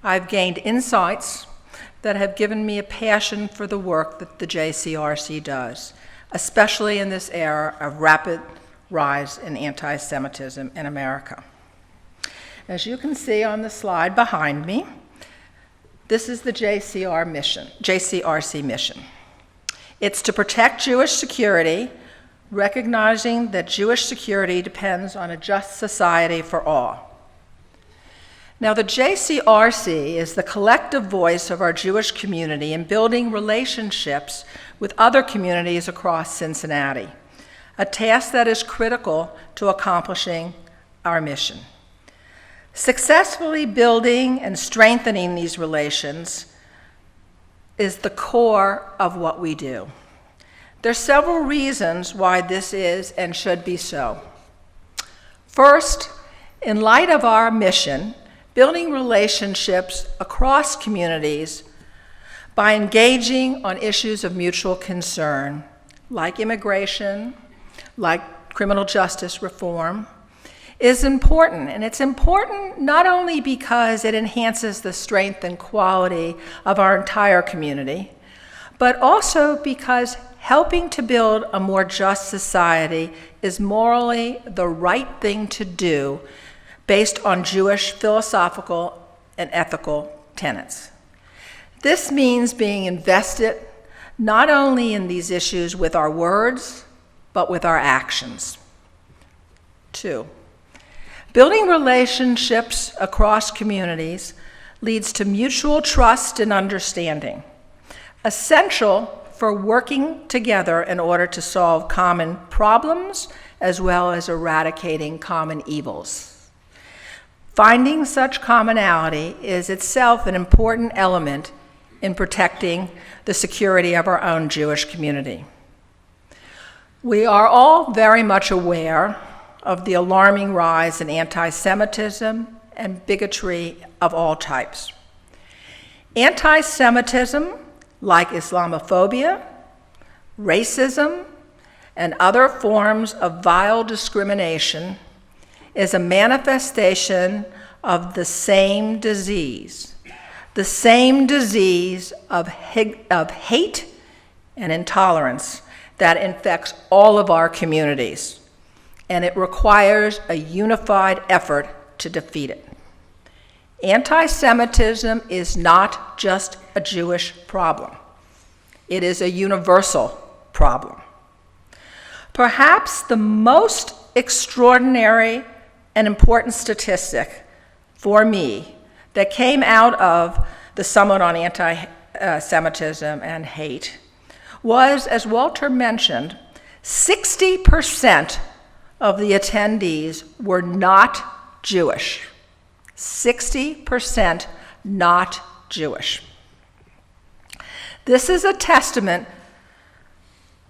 Speaker 2: I've gained insights that have given me a passion for the work that the JCRC does, especially in this era of rapid rise in anti-Semitism in America. As you can see on the slide behind me, this is the JCRC mission. It's to protect Jewish security, recognizing that Jewish security depends on a just society for all. Now, the JCRC is the collective voice of our Jewish community in building relationships with other communities across Cincinnati, a task that is critical to accomplishing our mission. Successfully building and strengthening these relations is the core of what we do. There are several reasons why this is and should be so. First, in light of our mission, building relationships across communities by engaging on issues of mutual concern, like immigration, like criminal justice reform, is important. And it's important not only because it enhances the strength and quality of our entire community, but also because helping to build a more just society is morally the right thing to do based on Jewish philosophical and ethical tenets. This means being invested not only in these issues with our words, but with our actions. 2, building relationships across communities leads to mutual trust and understanding, essential for working together in order to solve common problems as well as eradicating common evils. Finding such commonality is itself an important element in protecting the security of our own Jewish community. We are all very much aware of the alarming rise in anti-Semitism and bigotry of all types. Anti-Semitism, like Islamophobia, racism, and other forms of vile discrimination, is a manifestation of the same disease of hate and intolerance that infects all of our communities, and it requires a unified effort to defeat it. Anti-Semitism is not just a Jewish problem. It is a universal problem. Perhaps the most extraordinary and important statistic for me that came out of the Summit on Anti-Semitism and Hate was, as Walter mentioned, 60% of the attendees were not Jewish. 60% not Jewish. This is a testament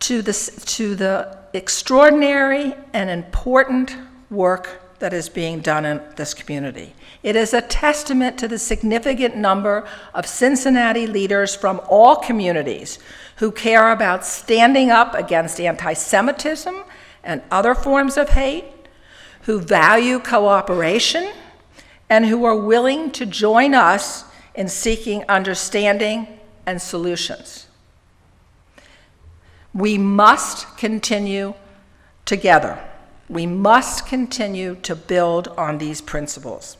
Speaker 2: to the extraordinary and important work that is being done in this community. It is a testament to the significant number of Cincinnati leaders from all communities who care about standing up against anti-Semitism and other forms of hate, who value cooperation, and who are willing to join us in seeking understanding and solutions. We must continue together. We must continue to build on these principles.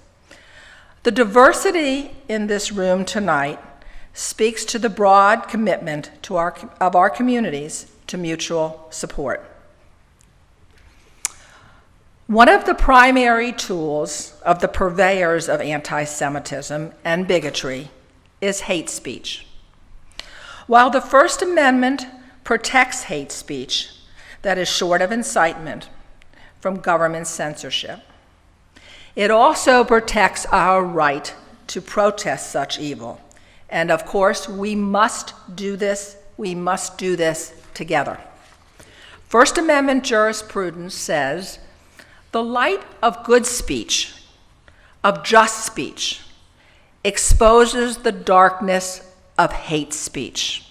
Speaker 2: The diversity in this room tonight speaks to the broad commitment of our communities to mutual support. One of the primary tools of the purveyors of anti-Semitism and bigotry is hate speech. While the First Amendment protects hate speech that is short of incitement from government censorship, it also protects our right to protest such evil. And of course, we must do this together. First Amendment jurisprudence says, the light of good speech, of just speech, exposes the darkness of hate speech.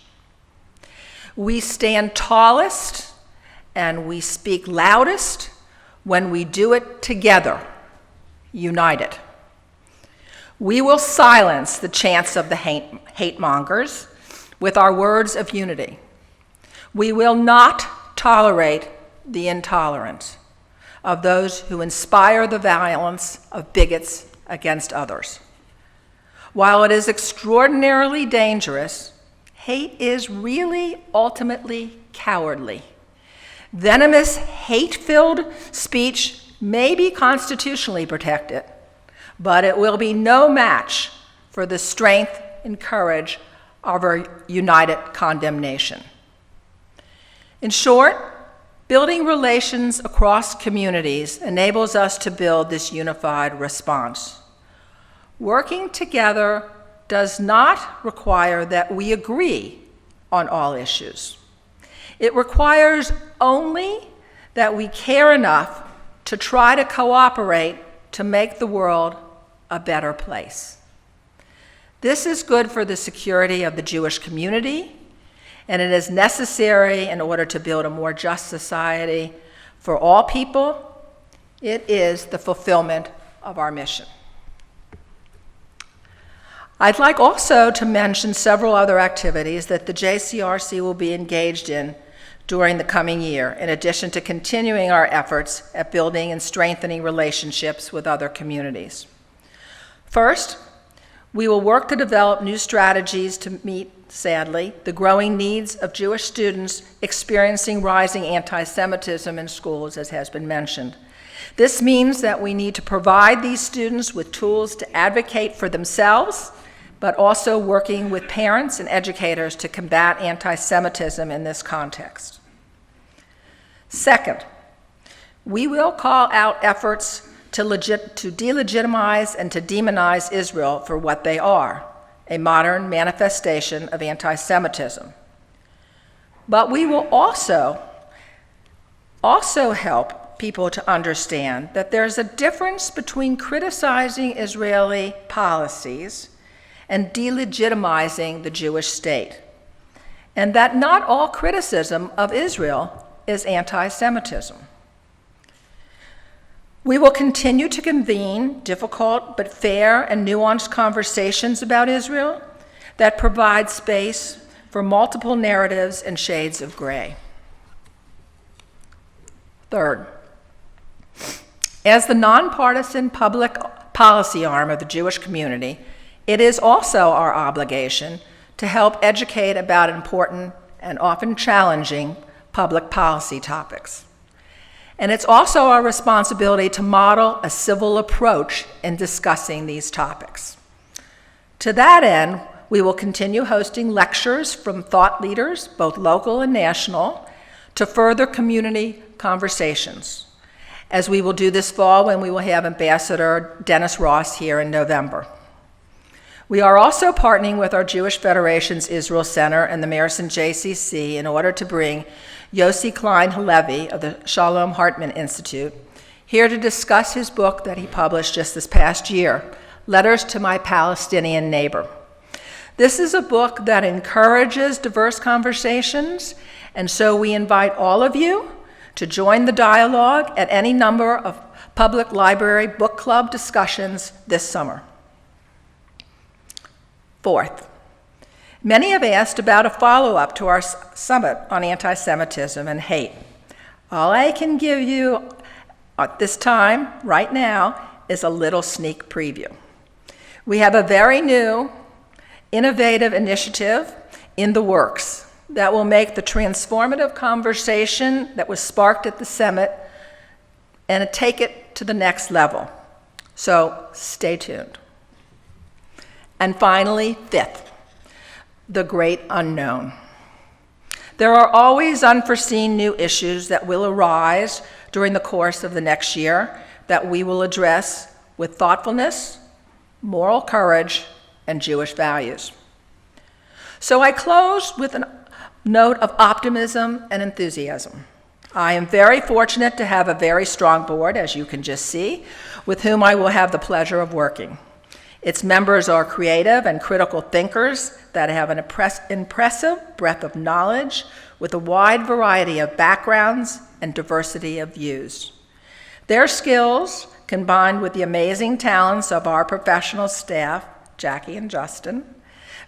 Speaker 2: We stand tallest and we speak loudest when we do it together, united. We will silence the chants of the hate mongers with our words of unity. We will not tolerate the intolerance of those who inspire the violence of bigots against others. While it is extraordinarily dangerous, hate is really ultimately cowardly. Venomous, hate-filled speech may be constitutionally protected, but it will be no match for the strength and courage of our united condemnation. In short, building relations across communities enables us to build this unified response. Working together does not require that we agree on all issues. It requires only that we care enough to try to cooperate to make the world a better place. This is good for the security of the Jewish community, and it is necessary in order to build a more just society for all people. It is the fulfillment of our mission. I'd like also to mention several other activities that the JCRC will be engaged in during the coming year, in addition to continuing our efforts at building and strengthening relationships with other communities. First, we will work to develop new strategies to meet, sadly, the growing needs of Jewish students experiencing rising anti-Semitism in schools, as has been mentioned. This means that we need to provide these students with tools to advocate for themselves, but also working with parents and educators to combat anti-Semitism in this context. Second, we will call out efforts to delegitimize and to demonize Israel for what they are, a modern manifestation of anti-Semitism. But we will also help people to understand that there's a difference between criticizing Israeli policies and delegitimizing the Jewish state, and that not all criticism of Israel is anti-Semitism. We will continue to convene difficult but fair and nuanced conversations about Israel that provide space for multiple narratives and shades of gray. Third, as the nonpartisan public policy arm of the Jewish community, it is also our obligation to help educate about important and often challenging public policy topics. And it's also our responsibility to model a civil approach in discussing these topics. To that end, we will continue hosting lectures from thought leaders, both local and national, to further community conversations, as we will do this fall when we will have Ambassador Dennis Ross here in November. We are also partnering with our Jewish Federation's Israel Center and the Mersin JCC in order to bring Yossi Klein Halevi of the Shalom Hartman Institute here to discuss his book that he published just this past year, Letters to My Palestinian Neighbor. This is a book that encourages diverse conversations, and so we invite all of you to join the dialogue at any number of public library book club discussions this summer. Fourth, many have asked about a follow-up to our summit on anti-Semitism and hate. All I can give you at this time, right now, is a little sneak preview. We have a very new, innovative initiative in the works that will make the transformative conversation that was sparked at the summit and take it to the next level. So stay tuned. And finally, fifth, the great unknown. There are always unforeseen new issues that will arise during the course of the next year that we will address with thoughtfulness, moral courage, and Jewish values. So I close with a note of optimism and enthusiasm. I am very fortunate to have a very strong board, as you can just see, with whom I will have the pleasure of working. Its members are creative and critical thinkers that have an impressive breadth of knowledge with a wide variety of backgrounds and diversity of views. Their skills, combined with the amazing talents of our professional staff, Jackie and Justin,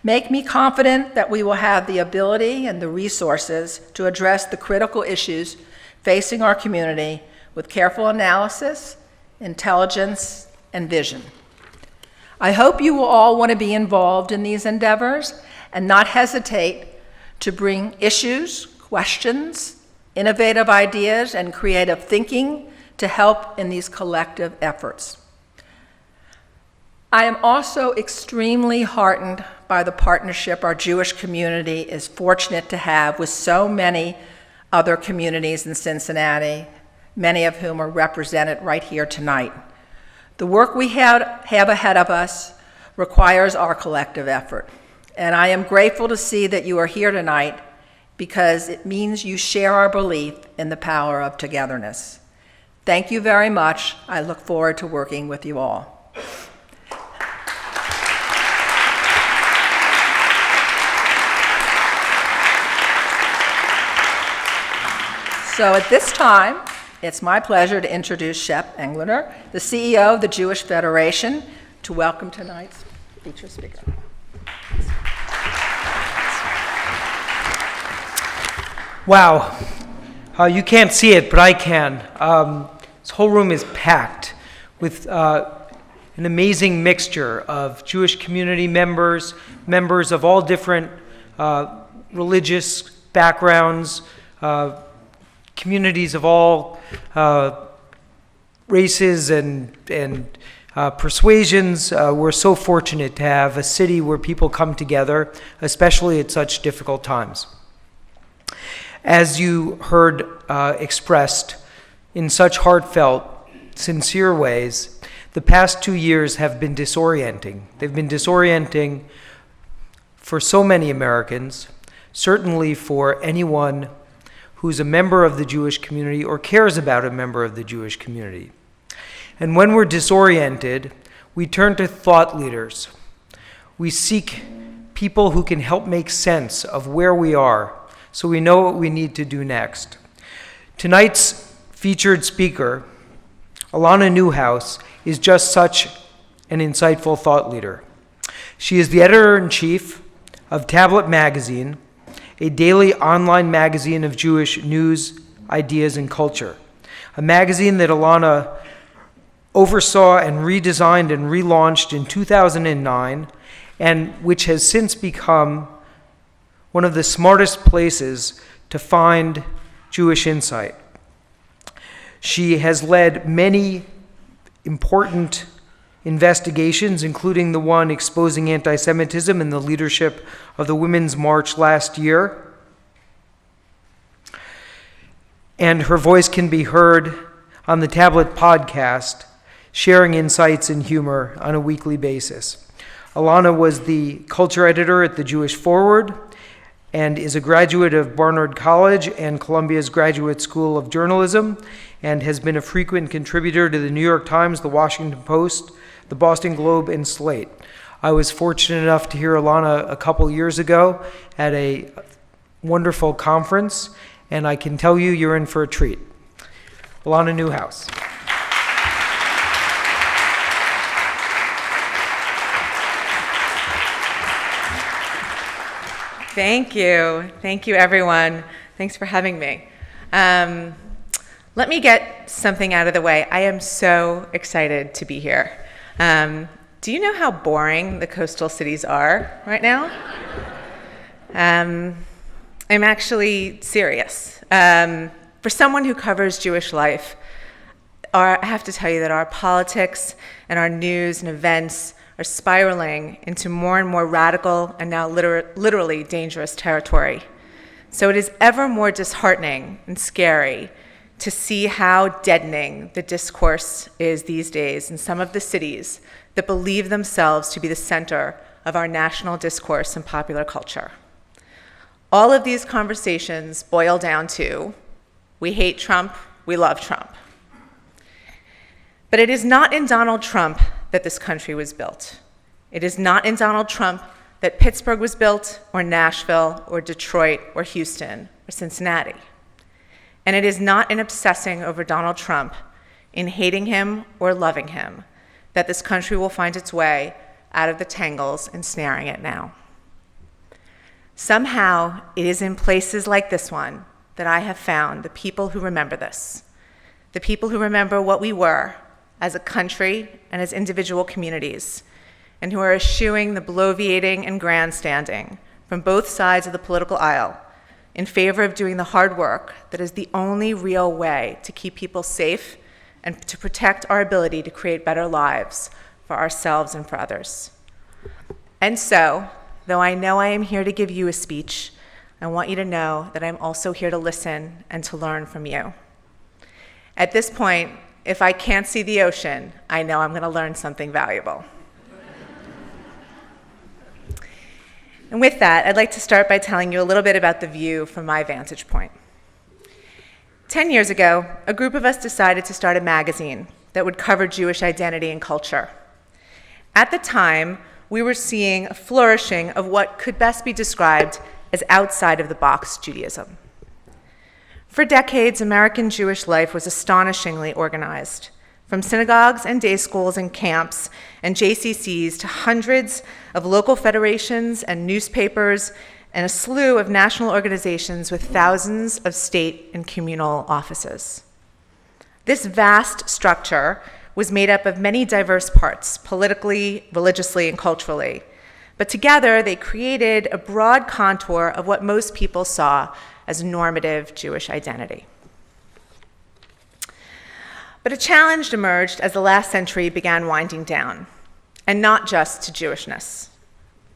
Speaker 2: make me confident that we will have the ability and the resources to address the critical issues facing our community with careful analysis, intelligence, and vision. I hope you will all want to be involved in these endeavors and not hesitate to bring issues, questions, innovative ideas, and creative thinking to help in these collective efforts. I am also extremely heartened by the partnership our Jewish community is fortunate to have with so many other communities in Cincinnati, many of whom are represented right here tonight. The work we have ahead of us requires our collective effort, and I am grateful to see that you are here tonight because it means you share our belief in the power of togetherness. Thank you very much. I look forward to working with you all. So at this time, it's my pleasure to introduce Shep Englander, the CEO of the Jewish Federation, to welcome tonight's featured speaker.
Speaker 1: Wow. You can't see it, but I can. This whole room is packed with an amazing mixture of Jewish community members, members of all different religious backgrounds, communities of all races and persuasions. We're so fortunate to have a city where people come together, especially at such difficult times. As you heard expressed in such heartfelt, sincere ways, the past 2 years have been disorienting. They've been disorienting for so many Americans, certainly for anyone who's a member of the Jewish community or cares about a member of the Jewish community. And when we're disoriented, we turn to thought leaders. We seek people who can help make sense of where we are so we know what we need to do next. Tonight's featured speaker, Alana Newhouse, is just such an insightful thought leader. She is the editor-in-chief of Tablet Magazine, a daily online magazine of Jewish news, ideas, and culture. A magazine that Alana oversaw and redesigned and relaunched in 2009, and which has since become one of the smartest places to find Jewish insight. She has led many important investigations, including the one exposing anti-Semitism in the leadership of the Women's March last year. And her voice can be heard on the Tablet podcast, sharing insights and humor on a weekly basis. Alana was the culture editor at the Jewish Forward and is a graduate of Barnard College and Columbia's Graduate School of Journalism, and has been a frequent contributor to the New York Times, the Washington Post, the Boston Globe, and Slate. I was fortunate enough to hear Alana a couple years ago at a wonderful conference, and I can tell you you're in for a treat. Alana Newhouse.
Speaker 22: Thank you. Thank you, everyone. Thanks for having me. Let me get something out of the way. I am so excited to be here. Do you know how boring the coastal cities are right now? I'm actually serious. For someone who covers Jewish life, I have to tell you that our politics and our news and events are spiraling into more and more radical and now literally dangerous territory. So it is ever more disheartening and scary to see how deadening the discourse is these days in some of the cities that believe themselves to be the center of our national discourse and popular culture. All of these conversations boil down to, we hate Trump, we love Trump. But it is not in Donald Trump that this country was built. It is not in Donald Trump that Pittsburgh was built, or Nashville, or Detroit, or Houston, or Cincinnati. And it is not in obsessing over Donald Trump, in hating him or loving him, that this country will find its way out of the tangles ensnaring it now. Somehow, it is in places like this one that I have found the people who remember this, the people who remember what we were as a country and as individual communities, and who are eschewing the bloviating and grandstanding from both sides of the political aisle in favor of doing the hard work that is the only real way to keep people safe and to protect our ability to create better lives for ourselves and for others. And so, though I know I am here to give you a speech, I want you to know that I'm also here to listen and to learn from you. At this point, if I can't see the ocean, I know I'm going to learn something valuable. And with that, I'd like to start by telling you a little bit about the view from my vantage point. 10 years ago, a group of us decided to start a magazine that would cover Jewish identity and culture. At the time, we were seeing a flourishing of what could best be described as outside-of-the-box Judaism. For decades, American Jewish life was astonishingly organized, from synagogues and day schools and camps and JCCs to hundreds of local federations and newspapers and a slew of national organizations with thousands of state and communal offices. This vast structure was made up of many diverse parts, politically, religiously, and culturally. But together, they created a broad contour of what most people saw as normative Jewish identity. But a challenge emerged as the last century began winding down, and not just to Jewishness.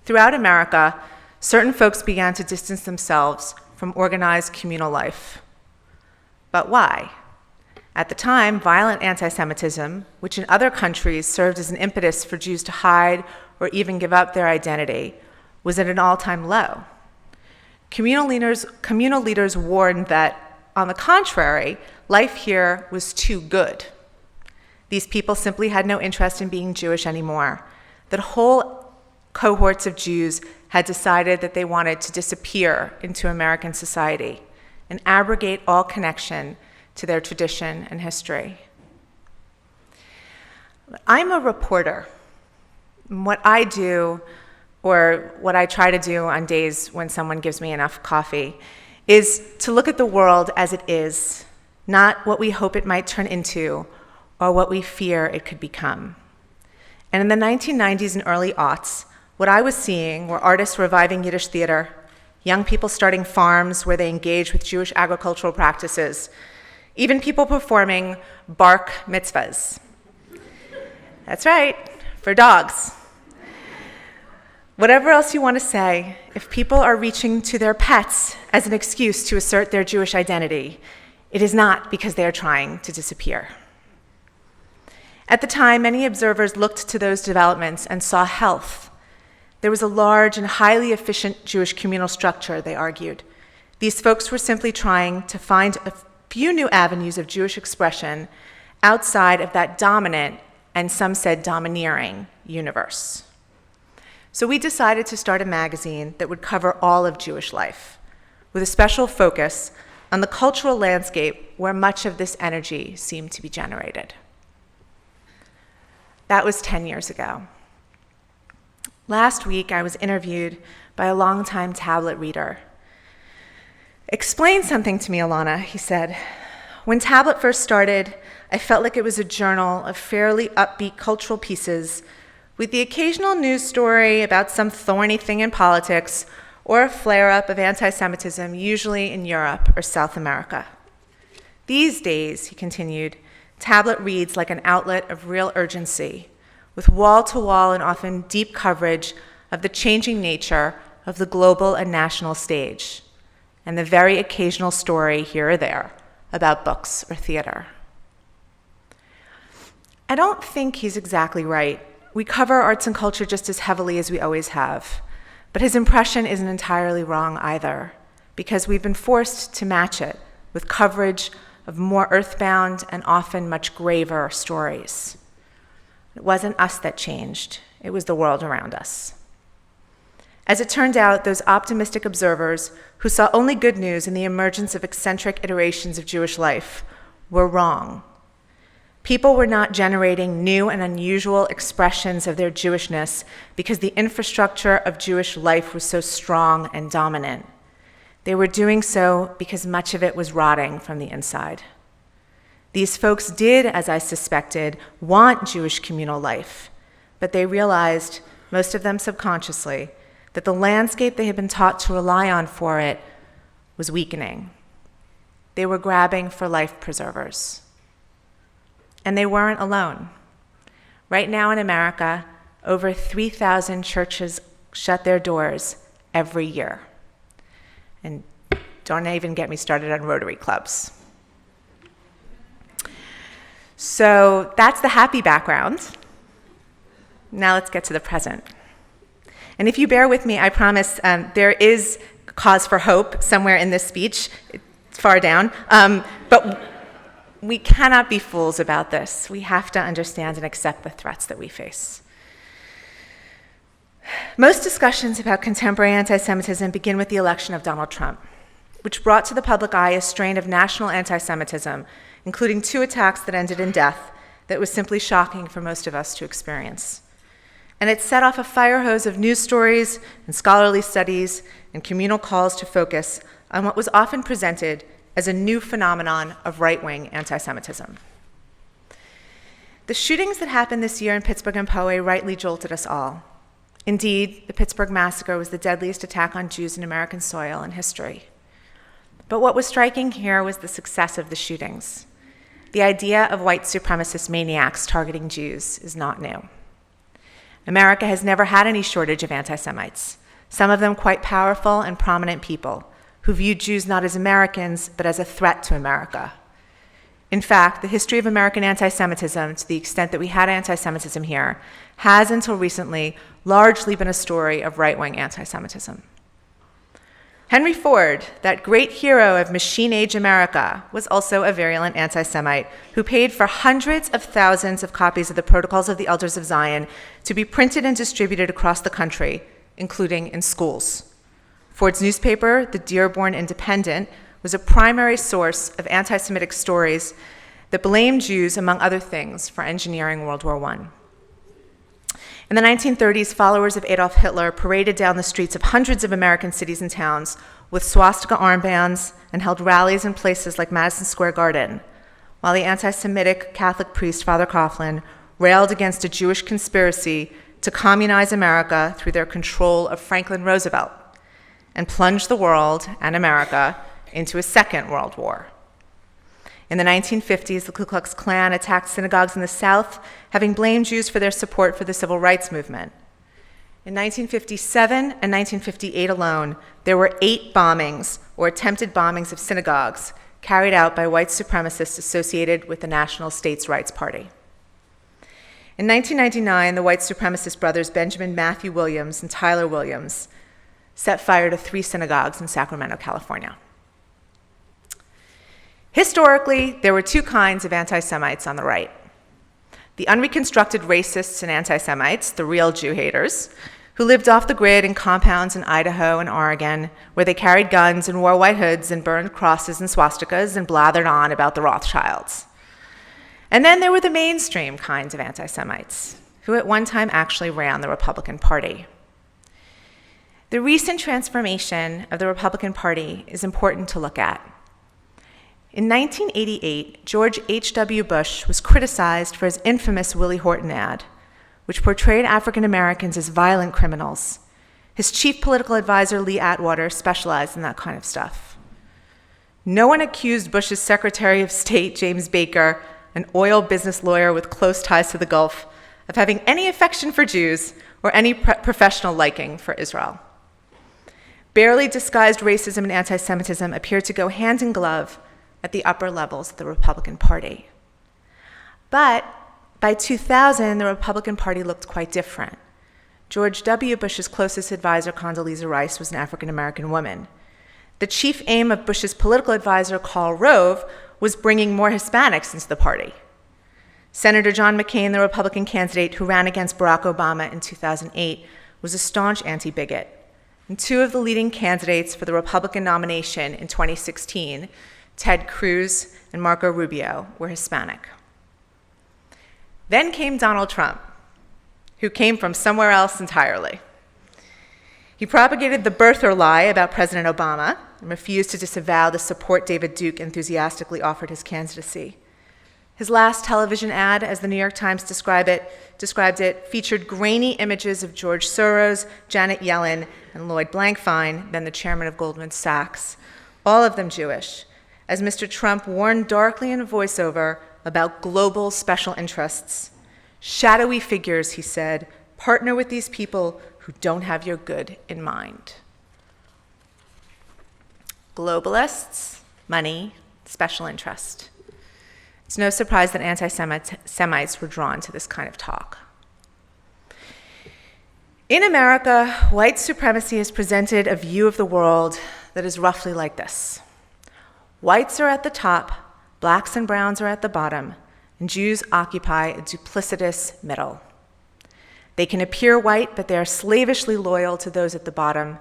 Speaker 22: Throughout America, certain folks began to distance themselves from organized communal life. But why? At the time, violent anti-Semitism, which in other countries served as an impetus for Jews to hide or even give up their identity, was at an all-time low. Communal leaders warned that, on the contrary, life here was too good. These people simply had no interest in being Jewish anymore. That whole cohorts of Jews had decided that they wanted to disappear into American society and abrogate all connection to their tradition and history. I'm a reporter. What I do, or what I try to do on days when someone gives me enough coffee, is to look at the world as it is, not what we hope it might turn into or what we fear it could become. And in the 1990s and early aughts, what I was seeing were artists reviving Yiddish theater, young people starting farms where they engage with Jewish agricultural practices, even people performing bark mitzvahs. That's right, for dogs. Whatever else you want to say, if people are reaching to their pets as an excuse to assert their Jewish identity, it is not because they are trying to disappear. At the time, many observers looked to those developments and saw health. There was a large and highly efficient Jewish communal structure, they argued. These folks were simply trying to find a few new avenues of Jewish expression outside of that dominant, and some said domineering, universe. So we decided to start a magazine that would cover all of Jewish life, with a special focus on the cultural landscape where much of this energy seemed to be generated. That was 10 years ago. Last week, I was interviewed by a longtime tablet reader. "Explain something to me, Alana," he said. "When Tablet first started, I felt like it was a journal of fairly upbeat cultural pieces with the occasional news story about some thorny thing in politics or a flare-up of anti-Semitism, usually in Europe or South America. These days, he continued, Tablet reads like an outlet of real urgency, with wall-to-wall and often deep coverage of the changing nature of the global and national stage, and the very occasional story here or there about books or theater. I don't think he's exactly right. We cover arts and culture just as heavily as we always have, but his impression isn't entirely wrong either, because we've been forced to match it with coverage of more earthbound and often much graver stories. It wasn't us that changed, it was the world around us. As it turned out, those optimistic observers who saw only good news in the emergence of eccentric iterations of Jewish life were wrong. People were not generating new and unusual expressions of their Jewishness because the infrastructure of Jewish life was so strong and dominant. They were doing so because much of it was rotting from the inside. These folks did, as I suspected, want Jewish communal life, but they realized, most of them subconsciously, that the landscape they had been taught to rely on for it was weakening. They were grabbing for life preservers. And they weren't alone. Right now in America, over 3,000 churches shut their doors every year. And don't even get me started on Rotary clubs. So that's the happy background. Now let's get to the present. And if you bear with me, I promise there is cause for hope somewhere in this speech. It's far down. But we cannot be fools about this. We have to understand and accept the threats that we face. Most discussions about contemporary anti-Semitism begin with the election of Donald Trump, which brought to the public eye a strain of national anti-Semitism, including 2 attacks that ended in death that was simply shocking for most of us to experience. And it set off a fire hose of news stories and scholarly studies and communal calls to focus on what was often presented as a new phenomenon of right-wing anti-Semitism. The shootings that happened this year in Pittsburgh and Poway rightly jolted us all. Indeed, the Pittsburgh massacre was the deadliest attack on Jews in American soil in history. But what was striking here was the success of the shootings. The idea of white supremacist maniacs targeting Jews is not new. America has never had any shortage of anti-Semites, some of them quite powerful and prominent people who viewed Jews not as Americans, but as a threat to America. In fact, the history of American anti-Semitism, to the extent that we had anti-Semitism here, has until recently largely been a story of right-wing anti-Semitism. Henry Ford, that great hero of machine-age America, was also a virulent anti-Semite who paid for hundreds of thousands of copies of the Protocols of the Elders of Zion to be printed and distributed across the country, including in schools. Ford's newspaper, the Dearborn Independent, was a primary source of anti-Semitic stories that blamed Jews, among other things, for engineering World War I. In the 1930s, followers of Adolf Hitler paraded down the streets of hundreds of American cities and towns with swastika armbands and held rallies in places like Madison Square Garden, while the anti-Semitic Catholic priest, Father Coughlin, railed against a Jewish conspiracy to communize America through their control of Franklin Roosevelt and plunged the world and America into a second world war. In the 1950s, the Ku Klux Klan attacked synagogues in the South, having blamed Jews for their support for the civil rights movement. In 1957 and 1958 alone, there were 8 bombings or attempted bombings of synagogues carried out by white supremacists associated with the National States Rights Party. In 1999, the white supremacist brothers Benjamin Matthew Williams and Tyler Williams set fire to 3 synagogues in Sacramento, California. Historically, there were 2 kinds of anti-Semites on the right. The unreconstructed racists and anti-Semites, the real Jew haters, who lived off the grid in compounds in Idaho and Oregon, where they carried guns and wore white hoods and burned crosses and swastikas and blathered on about the Rothschilds. And then there were the mainstream kinds of anti-Semites, who at one time actually ran the Republican Party. The recent transformation of the Republican Party is important to look at. In 1988, George H.W. Bush was criticized for his infamous Willie Horton ad, which portrayed African Americans as violent criminals. His chief political advisor, Lee Atwater, specialized in that kind of stuff. No one accused Bush's Secretary of State, James Baker, an oil business lawyer with close ties to the Gulf, of having any affection for Jews or any professional liking for Israel. Barely disguised racism and anti-Semitism appeared to go hand in glove at the upper levels of the Republican Party. But by 2000, the Republican Party looked quite different. George W. Bush's closest advisor, Condoleezza Rice, was an African-American woman. The chief aim of Bush's political advisor, Karl Rove, was bringing more Hispanics into the party. Senator John McCain, the Republican candidate who ran against Barack Obama in 2008, was a staunch anti-bigot. And two of the leading candidates for the Republican nomination in 2016, Ted Cruz and Marco Rubio, were Hispanic. Then came Donald Trump, who came from somewhere else entirely. He propagated the birther lie about President Obama and refused to disavow the support David Duke enthusiastically offered his candidacy. His last television ad, as the New York Times described it, featured grainy images of George Soros, Janet Yellen, and Lloyd Blankfein, then the chairman of Goldman Sachs, all of them Jewish, as Mr. Trump warned darkly in a voiceover about global special interests. Shadowy figures, he said, partner with these people who don't have your good in mind. Globalists, money, special interest. It's no surprise that anti-Semites were drawn to this kind of talk. In America, white supremacy has presented a view of the world that is roughly like this. Whites are at the top, blacks and browns are at the bottom, and Jews occupy a duplicitous middle. They can appear white, but they are slavishly loyal to those at the bottom.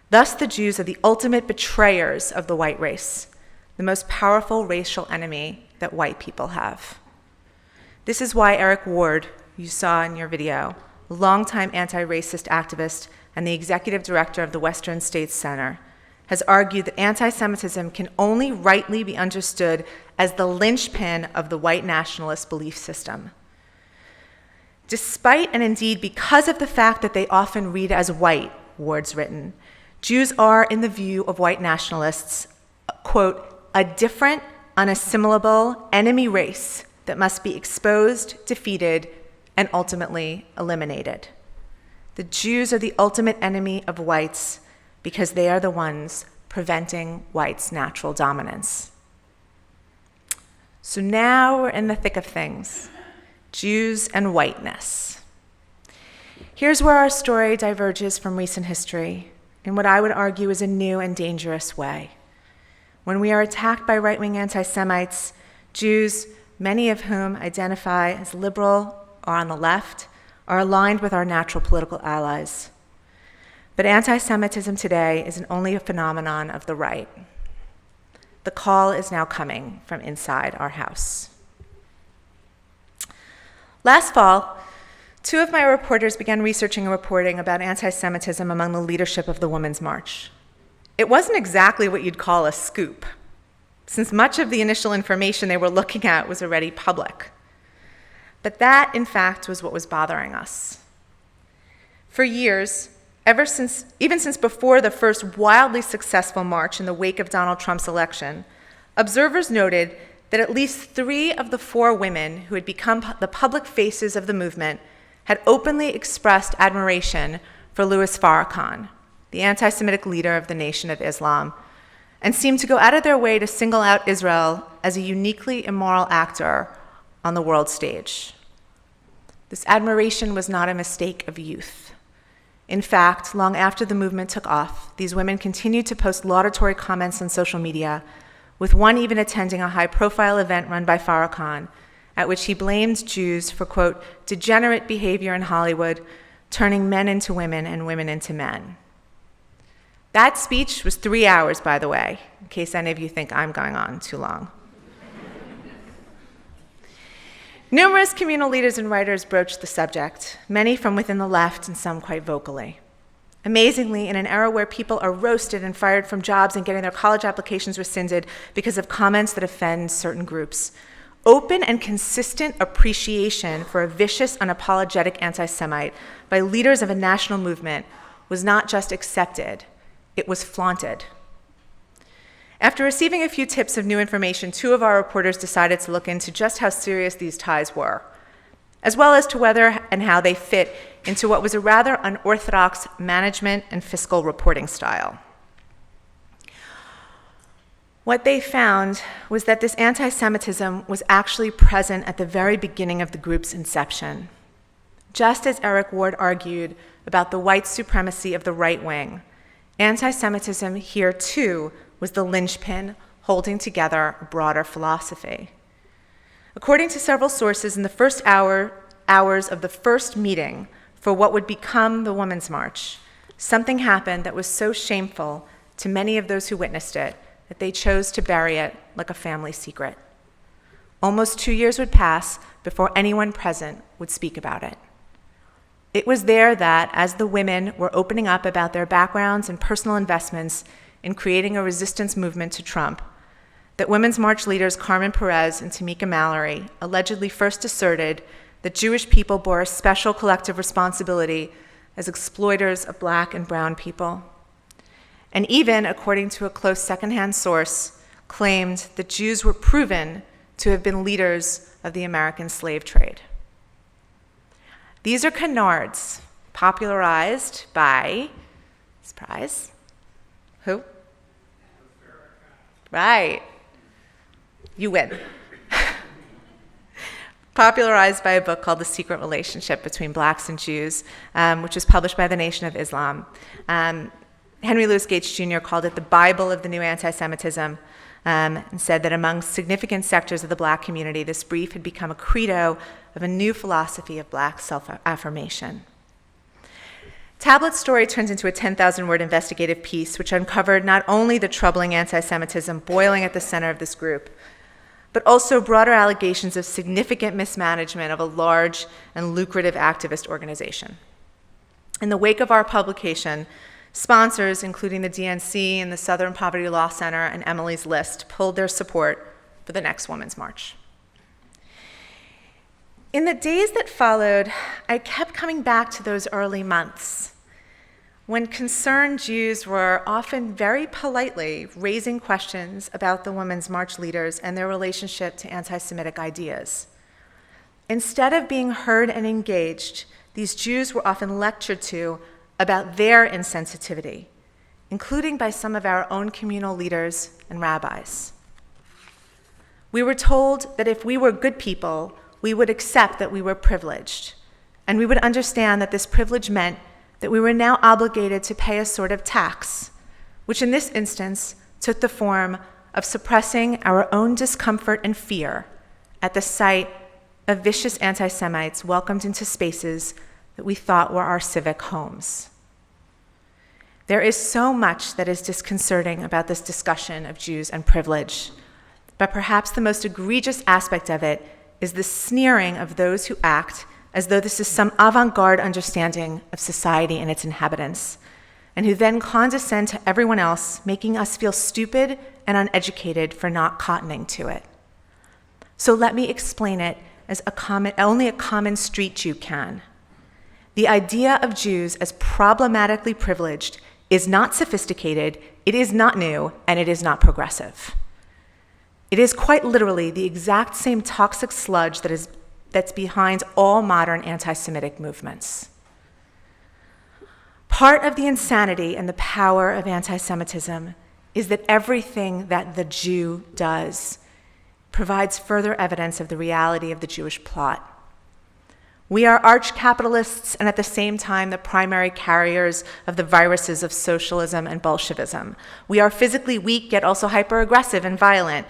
Speaker 22: Thus, the Jews are the ultimate betrayers of the white race, the most powerful racial enemy that white people have. This is why Eric Ward, you saw in your video, a longtime anti-racist activist and the executive director of the Western States Center, has argued that anti-Semitism can only rightly be understood as the linchpin of the white nationalist belief system. Despite and indeed because of the fact that they often read as white, Ward's written, Jews are, in the view of white nationalists, quote, a different, unassimilable enemy race that must be exposed, defeated, and ultimately eliminated. The Jews are the ultimate enemy of whites because they are the ones preventing whites' natural dominance. So now we're in the thick of things. Jews and whiteness. Here's where our story diverges from recent history in what I would argue is a new and dangerous way. When we are attacked by right-wing anti-Semites, Jews, many of whom identify as liberal or on the left, are aligned with our natural political allies. But anti-Semitism today isn't only a phenomenon of the right. The call is now coming from inside our house. Last fall, two of my reporters began researching and reporting about anti-Semitism among the leadership of the Women's March. It wasn't exactly what you'd call a scoop, since much of the initial information they were looking at was already public. But that, in fact, was what was bothering us. For years, even since before the first wildly successful march in the wake of Donald Trump's election, observers noted that at least 3 of the 4 women who had become the public faces of the movement had openly expressed admiration for Louis Farrakhan, the anti-Semitic leader of the Nation of Islam, and seemed to go out of their way to single out Israel as a uniquely immoral actor on the world stage. This admiration was not a mistake of youth. In fact, long after the movement took off, these women continued to post laudatory comments on social media, with one even attending a high-profile event run by Farrakhan, at which he blamed Jews for, quote, degenerate behavior in Hollywood, turning men into women and women into men. That speech was 3 hours, by the way, in case any of you think I'm going on too long. Numerous communal leaders and writers broached the subject, many from within the left and some quite vocally. Amazingly, in an era where people are roasted and fired from jobs and getting their college applications rescinded because of comments that offend certain groups, open and consistent appreciation for a vicious, unapologetic anti-Semite by leaders of a national movement was not just accepted, it was flaunted. After receiving a few tips of new information, 2 of our reporters decided to look into just how serious these ties were, as well as to whether and how they fit into what was a rather unorthodox management and fiscal reporting style. What they found was that this anti-Semitism was actually present at the very beginning of the group's inception. Just as Eric Ward argued about the white supremacy of the right wing, anti-Semitism here too was the linchpin holding together a broader philosophy. According to several sources, in the first hours of the first meeting for what would become the Women's March, something happened that was so shameful to many of those who witnessed it that they chose to bury it like a family secret. Almost 2 years would pass before anyone present would speak about it. It was there that, as the women were opening up about their backgrounds and personal investments in creating a resistance movement to Trump, that Women's March leaders Carmen Perez and Tamika Mallory allegedly first asserted that Jewish people bore a special collective responsibility as exploiters of Black and brown people. And even, according to a close secondhand source, claimed that Jews were proven to have been leaders of the American slave trade. These are canards popularized by, surprise, who? Right. You win. Popularized by a book called The Secret Relationship Between Blacks and Jews, which was published by the Nation of Islam. Henry Louis Gates Jr. called it the Bible of the new anti-Semitism, and said that among significant sectors of the Black community, this brief had become a credo of a new philosophy of Black self-affirmation. Tablet's story turns into a 10,000-word investigative piece which uncovered not only the troubling anti-Semitism boiling at the center of this group, but also broader allegations of significant mismanagement of a large and lucrative activist organization. In the wake of our publication, sponsors, including the DNC and the Southern Poverty Law Center and Emily's List, pulled their support for the next Women's March. In the days that followed, I kept coming back to those early months when concerned Jews were often very politely raising questions about the Women's March leaders and their relationship to anti-Semitic ideas. Instead of being heard and engaged, these Jews were often lectured to about their insensitivity, including by some of our own communal leaders and rabbis. We were told that if we were good people, we would accept that we were privileged, and we would understand that this privilege meant that we were now obligated to pay a sort of tax, which in this instance took the form of suppressing our own discomfort and fear at the sight of vicious anti-Semites welcomed into spaces that we thought were our civic homes. There is so much that is disconcerting about this discussion of Jews and privilege, but perhaps the most egregious aspect of it is the sneering of those who act as though this is some avant-garde understanding of society and its inhabitants, and who then condescend to everyone else, making us feel stupid and uneducated for not cottoning to it. So let me explain it as only a common street Jew can. The idea of Jews as problematically privileged is not sophisticated, it is not new, and it is not progressive. It is quite literally the exact same toxic sludge that's behind all modern anti-Semitic movements. Part of the insanity and the power of anti-Semitism is that everything that the Jew does provides further evidence of the reality of the Jewish plot. We are arch-capitalists and at the same time the primary carriers of the viruses of socialism and Bolshevism. We are physically weak yet also hyper-aggressive and violent.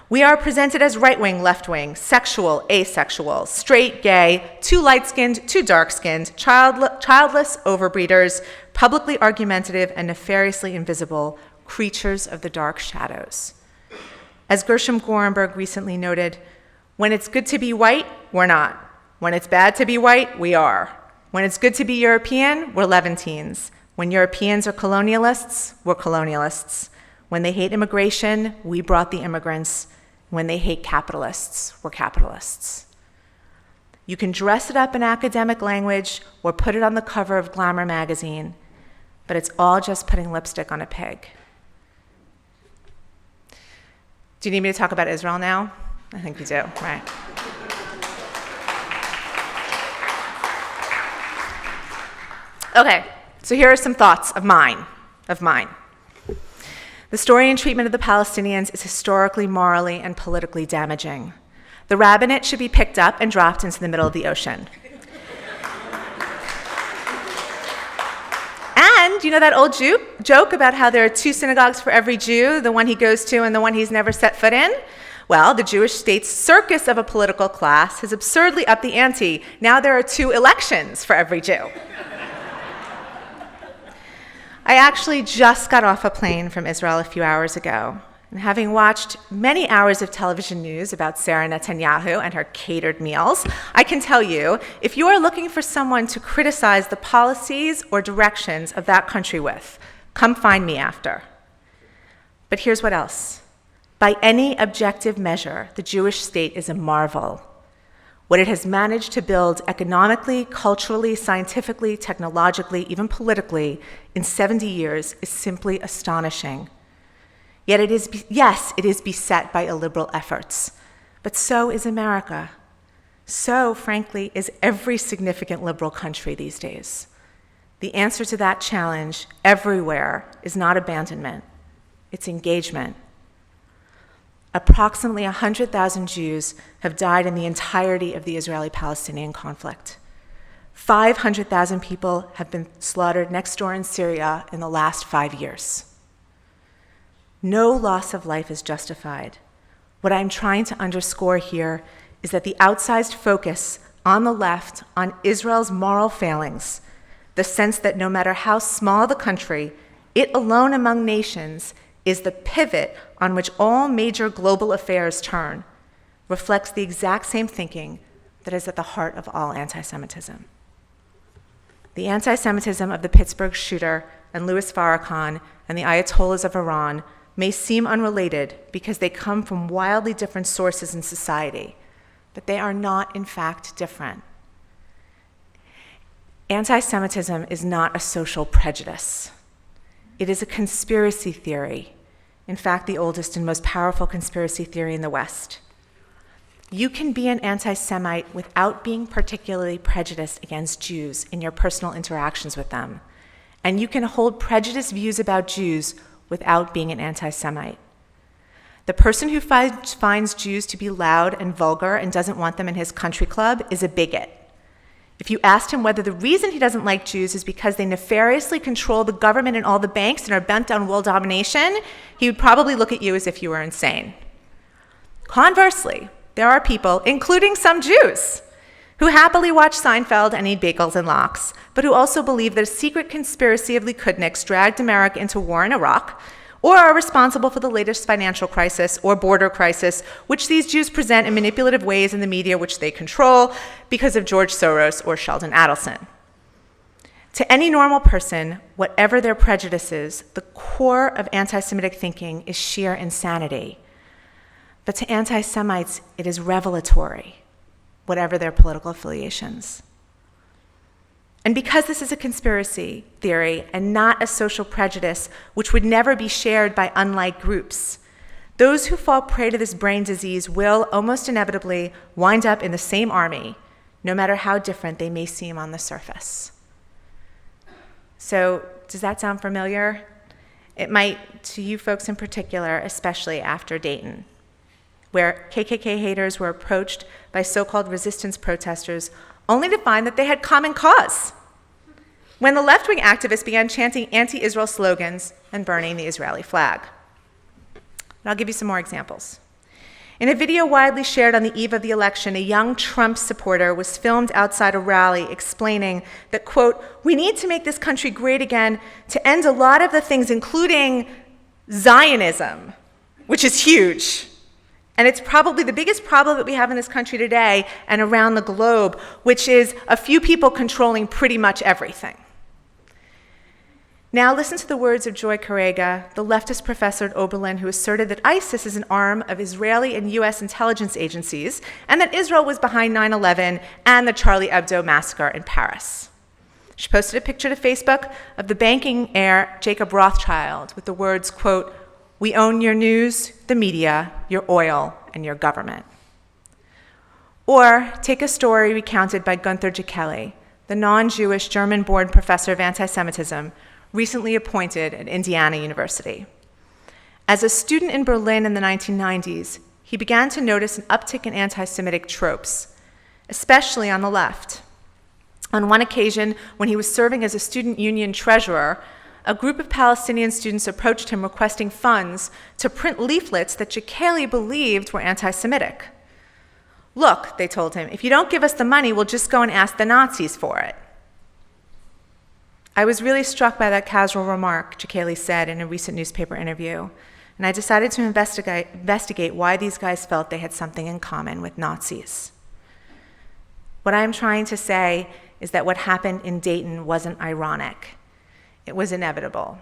Speaker 22: We are presented as right-wing, left-wing, sexual, asexual, straight, gay, too light-skinned, too dark-skinned, childless overbreeders, publicly argumentative and nefariously invisible, creatures of the dark shadows. As Gershom Gorenberg recently noted, when it's good to be white, we're not. When it's bad to be white, we are. When it's good to be European, we're Levantines. When Europeans are colonialists, we're colonialists. When they hate immigration, we brought the immigrants. When they hate capitalists, we're capitalists. You can dress it up in academic language or put it on the cover of Glamour magazine, but it's all just putting lipstick on a pig. Do you need me to talk about Israel now? I think you do, right? Okay, so here are some thoughts of mine. The story and treatment of the Palestinians is historically, morally, and politically damaging. The rabbinate should be picked up and dropped into the middle of the ocean. And you know that old joke about how there are 2 synagogues for every Jew, the one he goes to and the one he's never set foot in? Well, the Jewish state's circus of a political class has absurdly upped the ante. Now there are 2 elections for every Jew. I actually just got off a plane from Israel a few hours ago, and having watched many hours of television news about Sarah Netanyahu and her catered meals, I can tell you, if you are looking for someone to criticize the policies or directions of that country with, come find me after. But here's what else. By any objective measure, the Jewish state is a marvel. What it has managed to build economically, culturally, scientifically, technologically, even politically in 70 years is simply astonishing. Yet it is beset by illiberal efforts. But so is America. So, frankly, is every significant liberal country these days. The answer to that challenge everywhere is not abandonment, it's engagement. Approximately 100,000 Jews have died in the entirety of the Israeli-Palestinian conflict. 500,000 people have been slaughtered next door in Syria in the last 5 years. No loss of life is justified. What I'm trying to underscore here is that the outsized focus on the left on Israel's moral failings, the sense that no matter how small the country, it alone among nations is the pivot on which all major global affairs turn, reflects the exact same thinking that is at the heart of all anti-Semitism. The anti-Semitism of the Pittsburgh shooter and Louis Farrakhan and the Ayatollahs of Iran may seem unrelated because they come from wildly different sources in society, but they are not, in fact, different. Anti-Semitism is not a social prejudice. It is a conspiracy theory. In fact, the oldest and most powerful conspiracy theory in the West. You can be an anti-Semite without being particularly prejudiced against Jews in your personal interactions with them. And you can hold prejudiced views about Jews without being an anti-Semite. The person who finds Jews to be loud and vulgar and doesn't want them in his country club is a bigot. If you asked him whether the reason he doesn't like Jews is because they nefariously control the government and all the banks and are bent on world domination, he would probably look at you as if you were insane. Conversely, there are people, including some Jews, who happily watch Seinfeld and eat bagels and lox, but who also believe that a secret conspiracy of Likudniks dragged America into war in Iraq, or are responsible for the latest financial crisis or border crisis, which these Jews present in manipulative ways in the media which they control because of George Soros or Sheldon Adelson. To any normal person, whatever their prejudices, the core of anti-Semitic thinking is sheer insanity. But to anti-Semites, it is revelatory, whatever their political affiliations. And because this is a conspiracy theory and not a social prejudice, which would never be shared by unlike groups, those who fall prey to this brain disease will almost inevitably wind up in the same army, no matter how different they may seem on the surface. So, does that sound familiar? It might to you folks in particular, especially after Dayton, where KKK haters were approached by so-called resistance protesters only to find that they had common cause. When the left-wing activists began chanting anti-Israel slogans and burning the Israeli flag. And I'll give you some more examples. In a video widely shared on the eve of the election, a young Trump supporter was filmed outside a rally explaining that, quote, "We need to make this country great again to end a lot of the things, including Zionism," which is huge. And it's probably the biggest problem that we have in this country today and around the globe, which is a few people controlling pretty much everything. Now listen to the words of Joy Carrega, the leftist professor at Oberlin who asserted that ISIS is an arm of Israeli and US intelligence agencies and that Israel was behind 9/11 and the Charlie Hebdo massacre in Paris. She posted a picture to Facebook of the banking heir Jacob Rothschild with the words, quote, "We own your news, the media, your oil, and your government." Or take a story recounted by Gunther Jekeli, the non-Jewish German-born professor of anti-Semitism, recently appointed at Indiana University. As a student in Berlin in the 1990s, he began to notice an uptick in anti-Semitic tropes, especially on the left. On one occasion, when he was serving as a student union treasurer, a group of Palestinian students approached him requesting funds to print leaflets that Jekeli believed were anti-Semitic. "Look," they told him, "if you don't give us the money, we'll just go and ask the Nazis for it." I was really struck by that casual remark, Jekeli said in a recent newspaper interview, and I decided to investigate why these guys felt they had something in common with Nazis. What I'm trying to say is that what happened in Dayton wasn't ironic. It was inevitable.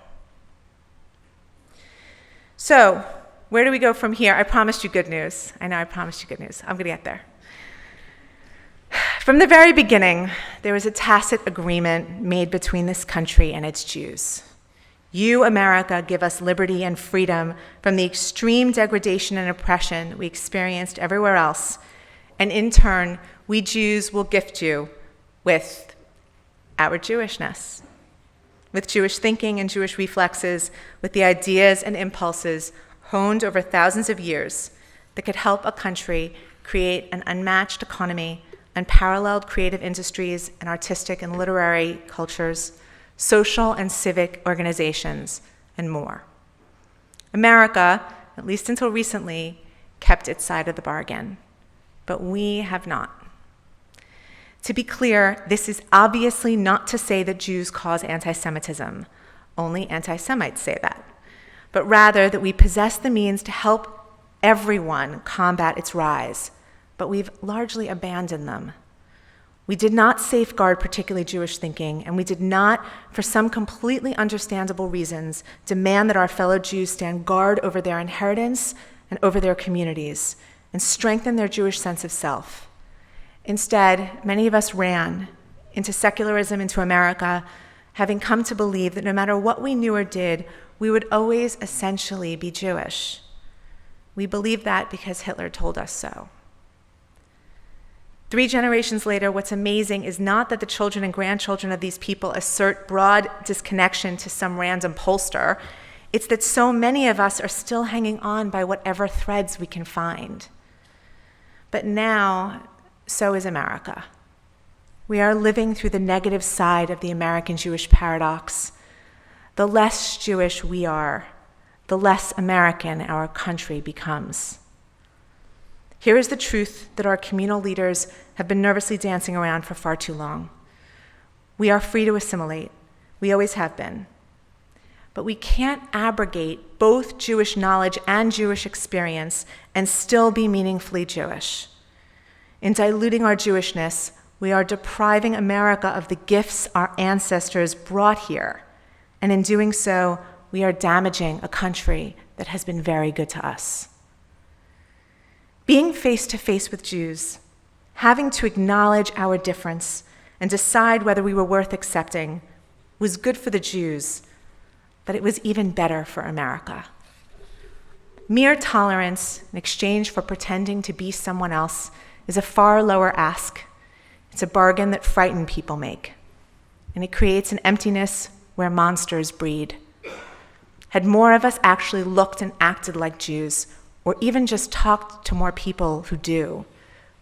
Speaker 22: So, where do we go from here? I promised you good news. I know I promised you good news. I'm going to get there. From the very beginning, there was a tacit agreement made between this country and its Jews. You, America, give us liberty and freedom from the extreme degradation and oppression we experienced everywhere else, and in turn, we Jews will gift you with our Jewishness, with Jewish thinking and Jewish reflexes, with the ideas and impulses honed over thousands of years that could help a country create an unmatched economy, unparalleled creative industries and artistic and literary cultures, social and civic organizations, and more. America, at least until recently, kept its side of the bargain, but we have not. To be clear, this is obviously not to say that Jews cause anti-Semitism. Only anti-Semites say that. But rather that we possess the means to help everyone combat its rise, but we've largely abandoned them. We did not safeguard particularly Jewish thinking, and we did not, for some completely understandable reasons, demand that our fellow Jews stand guard over their inheritance and over their communities, and strengthen their Jewish sense of self. Instead, many of us ran into secularism, into America, having come to believe that no matter what we knew or did, we would always essentially be Jewish. We believed that because Hitler told us so. 3 generations later, what's amazing is not that the children and grandchildren of these people assert broad disconnection to some random pollster. It's that so many of us are still hanging on by whatever threads we can find. But now, so is America. We are living through the negative side of the American Jewish paradox. The less Jewish we are, the less American our country becomes. Here is the truth that our communal leaders have been nervously dancing around for far too long. We are free to assimilate. We always have been. But we can't abrogate both Jewish knowledge and Jewish experience and still be meaningfully Jewish. In diluting our Jewishness, we are depriving America of the gifts our ancestors brought here. And in doing so, we are damaging a country that has been very good to us. Being face to face with Jews, having to acknowledge our difference and decide whether we were worth accepting, was good for the Jews, but it was even better for America. Mere tolerance in exchange for pretending to be someone else is a far lower ask. It's a bargain that frightened people make, and it creates an emptiness where monsters breed. Had more of us actually looked and acted like Jews, or even just talked to more people who do,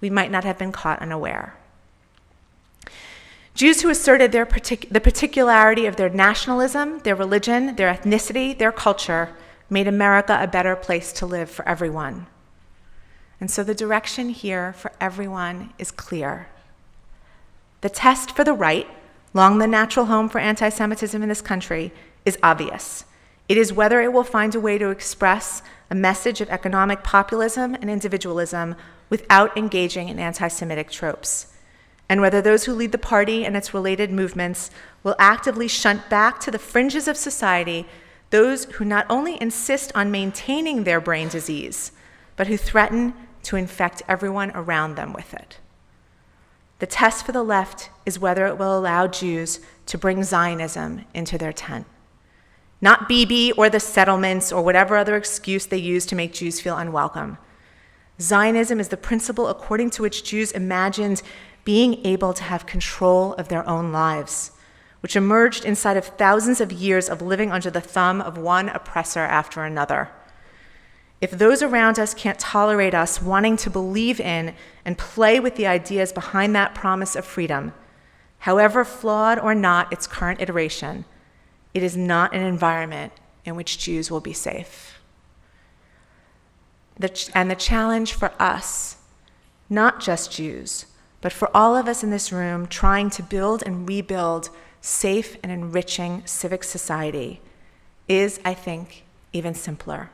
Speaker 22: we might not have been caught unaware. Jews who asserted the particularity of their nationalism, their religion, their ethnicity, their culture, made America a better place to live for everyone. And so the direction here for everyone is clear. The test for the right, long the natural home for anti-Semitism in this country, is obvious. It is whether it will find a way to express a message of economic populism and individualism without engaging in anti-Semitic tropes. and whether those who lead the party and its related movements will actively shunt back to the fringes of society those who not only insist on maintaining their brain disease, but who threaten to infect everyone around them with it. The test for the left is whether it will allow Jews to bring Zionism into their tent. Not Bibi or the settlements or whatever other excuse they use to make Jews feel unwelcome. Zionism is the principle according to which Jews imagined being able to have control of their own lives, which emerged inside of thousands of years of living under the thumb of one oppressor after another. If those around us can't tolerate us wanting to believe in and play with the ideas behind that promise of freedom, however flawed or not its current iteration, it is not an environment in which Jews will be safe. And the challenge for us, not just Jews, but for all of us in this room trying to build and rebuild safe and enriching civic society, is, I think, even simpler.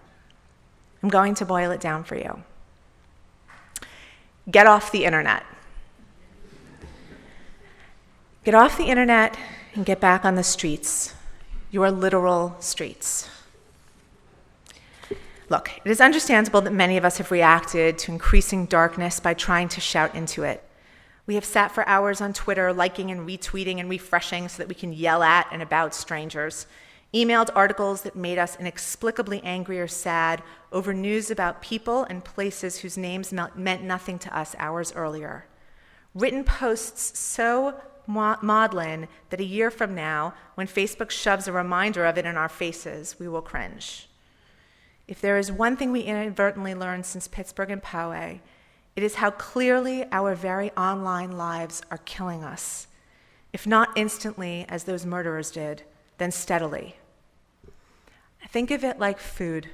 Speaker 22: I'm going to boil it down for you. Get off the internet. Get off the internet and get back on the streets, your literal streets. Look, it is understandable that many of us have reacted to increasing darkness by trying to shout into it. We have sat for hours on Twitter, liking and retweeting and refreshing so that we can yell at and about strangers, emailed articles that made us inexplicably angry or sad over news about people and places whose names meant nothing to us hours earlier, written posts so maudlin that a year from now, when Facebook shoves a reminder of it in our faces, we will cringe. If there is one thing we inadvertently learned since Pittsburgh and Poway, it is how clearly our very online lives are killing us, if not instantly, as those murderers did, then steadily. Think of it like food.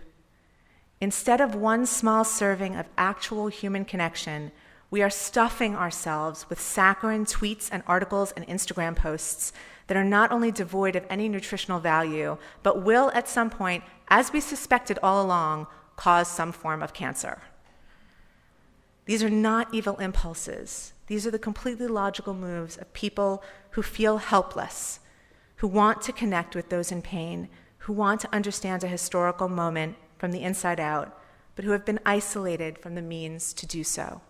Speaker 22: Instead of one small serving of actual human connection, we are stuffing ourselves with saccharine tweets and articles and Instagram posts that are not only devoid of any nutritional value, but will at some point, as we suspected all along, cause some form of cancer. These are not evil impulses. These are the completely logical moves of people who feel helpless, who want to connect with those in pain, who want to understand a historical moment from the inside out, but who have been isolated from the means to do so.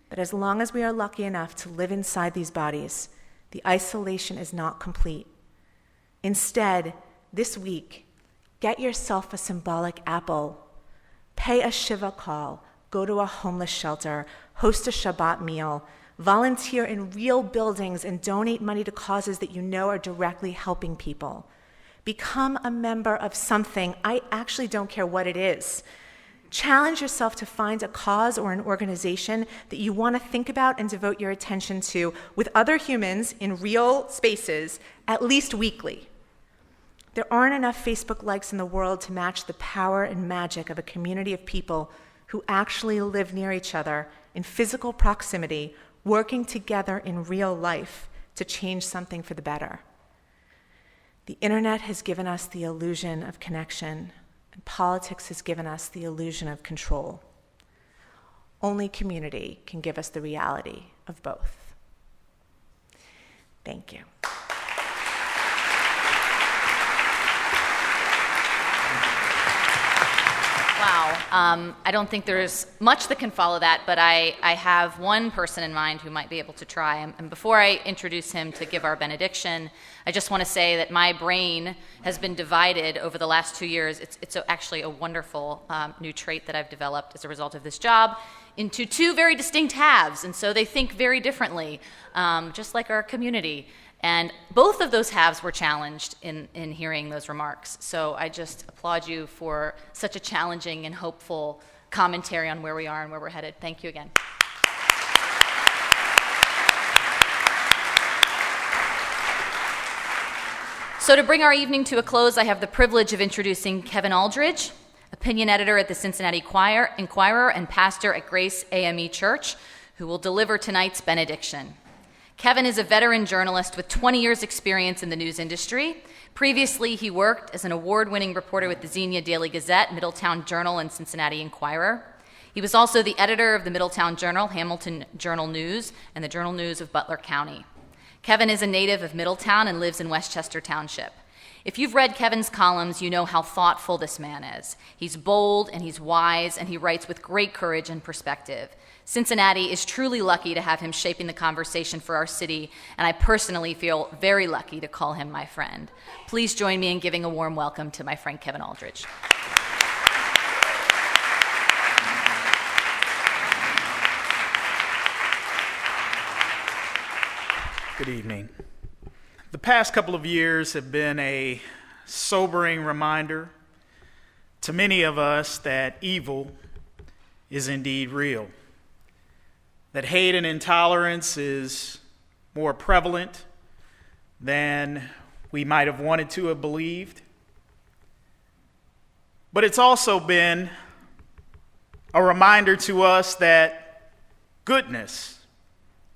Speaker 22: But as long as we are lucky enough to live inside these bodies, the isolation is not complete. Instead, this week, get yourself a symbolic apple, pay a Shiva call, go to a homeless shelter, host a Shabbat meal, volunteer in real buildings, and donate money to causes that you know are directly helping people. Become a member of something. I actually don't care what it is. Challenge yourself to find a cause or an organization that you want to think about and devote your attention to with other humans in real spaces, at least weekly. There aren't enough Facebook likes in the world to match the power and magic of a community of people who actually live near each other in physical proximity, working together in real life to change something for the better. The internet has given us the illusion of connection, and politics has given us the illusion of control. Only community can give us the reality of both. Thank you.
Speaker 12: Wow. I don't think there's much that can follow that, but I have one person in mind who might be able to try. And before I introduce him to give our benediction, I just want to say that my brain has been divided over the last 2 years. It's actually a wonderful new trait that I've developed as a result of this job into two very distinct halves, and so they think very differently, just like our community. And both of those halves were challenged in hearing those remarks. So I just applaud you for such a challenging and hopeful commentary on where we are and where we're headed. Thank you again. So to bring our evening to a close, I have the privilege of introducing Kevin Aldridge, opinion editor at the Cincinnati Enquirer and pastor at Grace AME Church, who will deliver tonight's benediction. Kevin is a veteran journalist with 20 years' experience in the news industry. Previously, he worked as an award-winning reporter with the Xenia Daily Gazette, Middletown Journal, and Cincinnati Enquirer. He was also the editor of the Middletown Journal, Hamilton Journal News, and the Journal News of Butler County. Kevin is a native of Middletown and lives in Westchester Township. If you've read Kevin's columns, you know how thoughtful this man is. He's bold and he's wise, and he writes with great courage and perspective. Cincinnati is truly lucky to have him shaping the conversation for our city, and I personally feel very lucky to call him my friend. Please join me in giving a warm welcome to my friend Kevin Aldridge.
Speaker 11: Good evening. The past couple of years have been a sobering reminder to many of us that evil is indeed real, that hate and intolerance is more prevalent than we might have wanted to have believed. But it's also been a reminder to us that goodness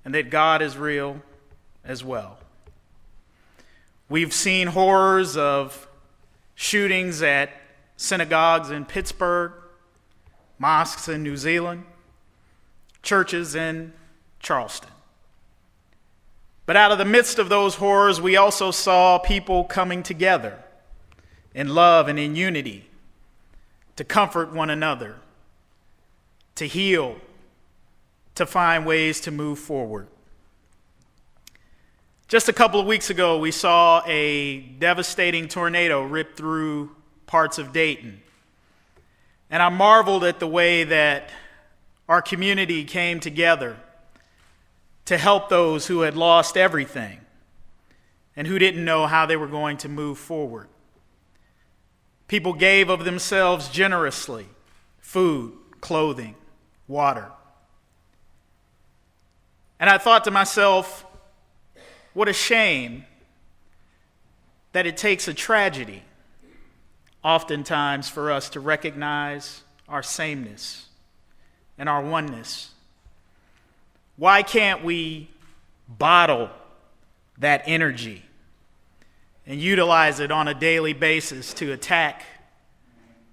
Speaker 11: and that God is real as well. We've seen horrors of shootings at synagogues in Pittsburgh, mosques in New Zealand, churches in Charleston. But out of the midst of those horrors, we also saw people coming together in love and in unity to comfort one another, to heal, to find ways to move forward. Just a couple of weeks ago, we saw a devastating tornado rip through parts of Dayton. And I marveled at the way that our community came together to help those who had lost everything and who didn't know how they were going to move forward. People gave of themselves generously: food, clothing, water. And I thought to myself, what a shame that it takes a tragedy oftentimes for us to recognize our sameness and our oneness. Why can't we bottle that energy and utilize it on a daily basis to attack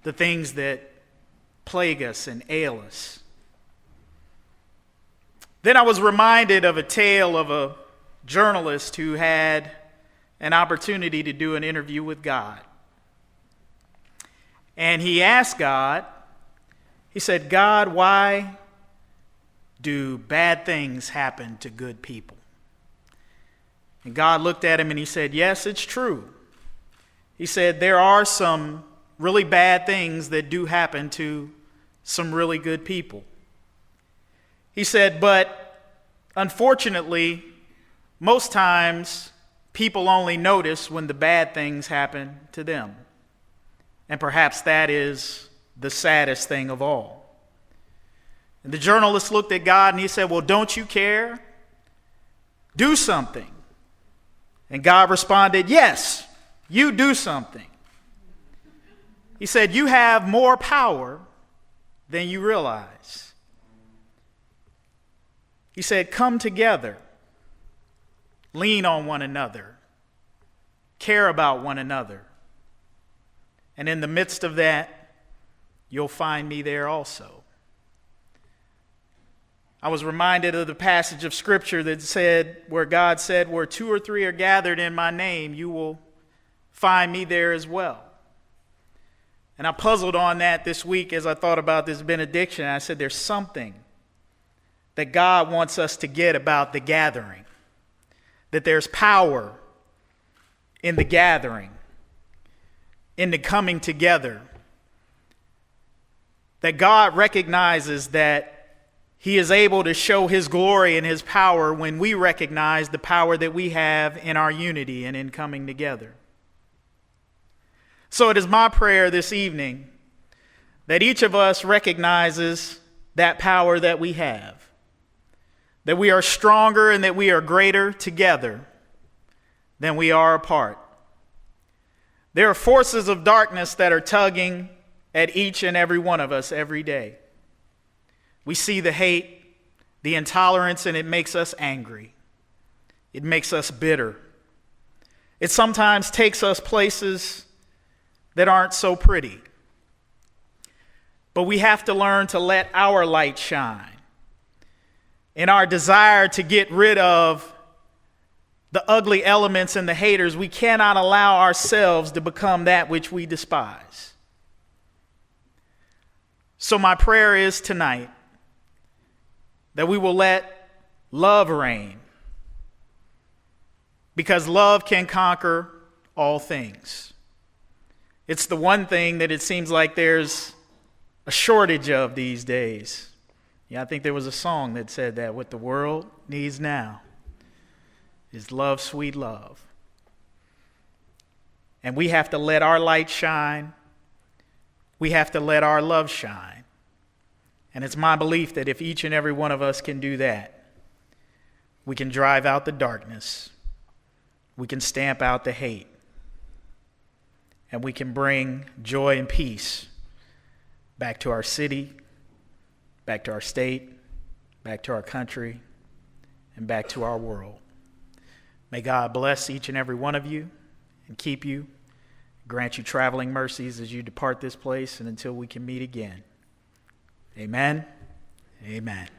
Speaker 11: the things that plague us and ail us? Then I was reminded of a tale of a journalist who had an opportunity to do an interview with God. And he asked God, he said, "God, why do bad things happen to good people?" And God looked at him and he said, "Yes, it's true." He said, "There are some really bad things that do happen to some really good people." He said, "But unfortunately, most times, people only notice when the bad things happen to them. And perhaps that is the saddest thing of all." And the journalist looked at God and he said, "Well, don't you care? Do something." And God responded, "Yes, you do something." He said, "You have more power than you realize." He said, "Come together. Lean on one another, care about one another, and in the midst of that, you'll find me there also." I was reminded of the passage of Scripture that said, where God said, "Where 2 or 3 are gathered in my name, you will find me there as well." And I puzzled on that this week as I thought about this benediction. I said, there's something that God wants us to get about the gathering. That there's power in the gathering, in the coming together. That God recognizes that He is able to show His glory and His power when we recognize the power that we have in our unity and in coming together. So it is my prayer this evening that each of us recognizes that power that we have. That we are stronger and that we are greater together than we are apart. There are forces of darkness that are tugging at each and every one of us every day. We see the hate, the intolerance, and it makes us angry. It makes us bitter. It sometimes takes us places that aren't so pretty. But we have to learn to let our light shine. In our desire to get rid of the ugly elements and the haters, we cannot allow ourselves to become that which we despise. So my prayer is tonight that we will let love reign, because love can conquer all things. It's the one thing that it seems like there's a shortage of these days. Yeah, I think there was a song that said that what the world needs now is love, sweet love. And we have to let our light shine. We have to let our love shine. And it's my belief that if each and every one of us can do that, we can drive out the darkness. We can stamp out the hate. And we can bring joy and peace back to our city, back to our state, back to our country, and back to our world. May God bless each and every one of you and keep you, grant you traveling mercies as you depart this place and until we can meet again. Amen. Amen.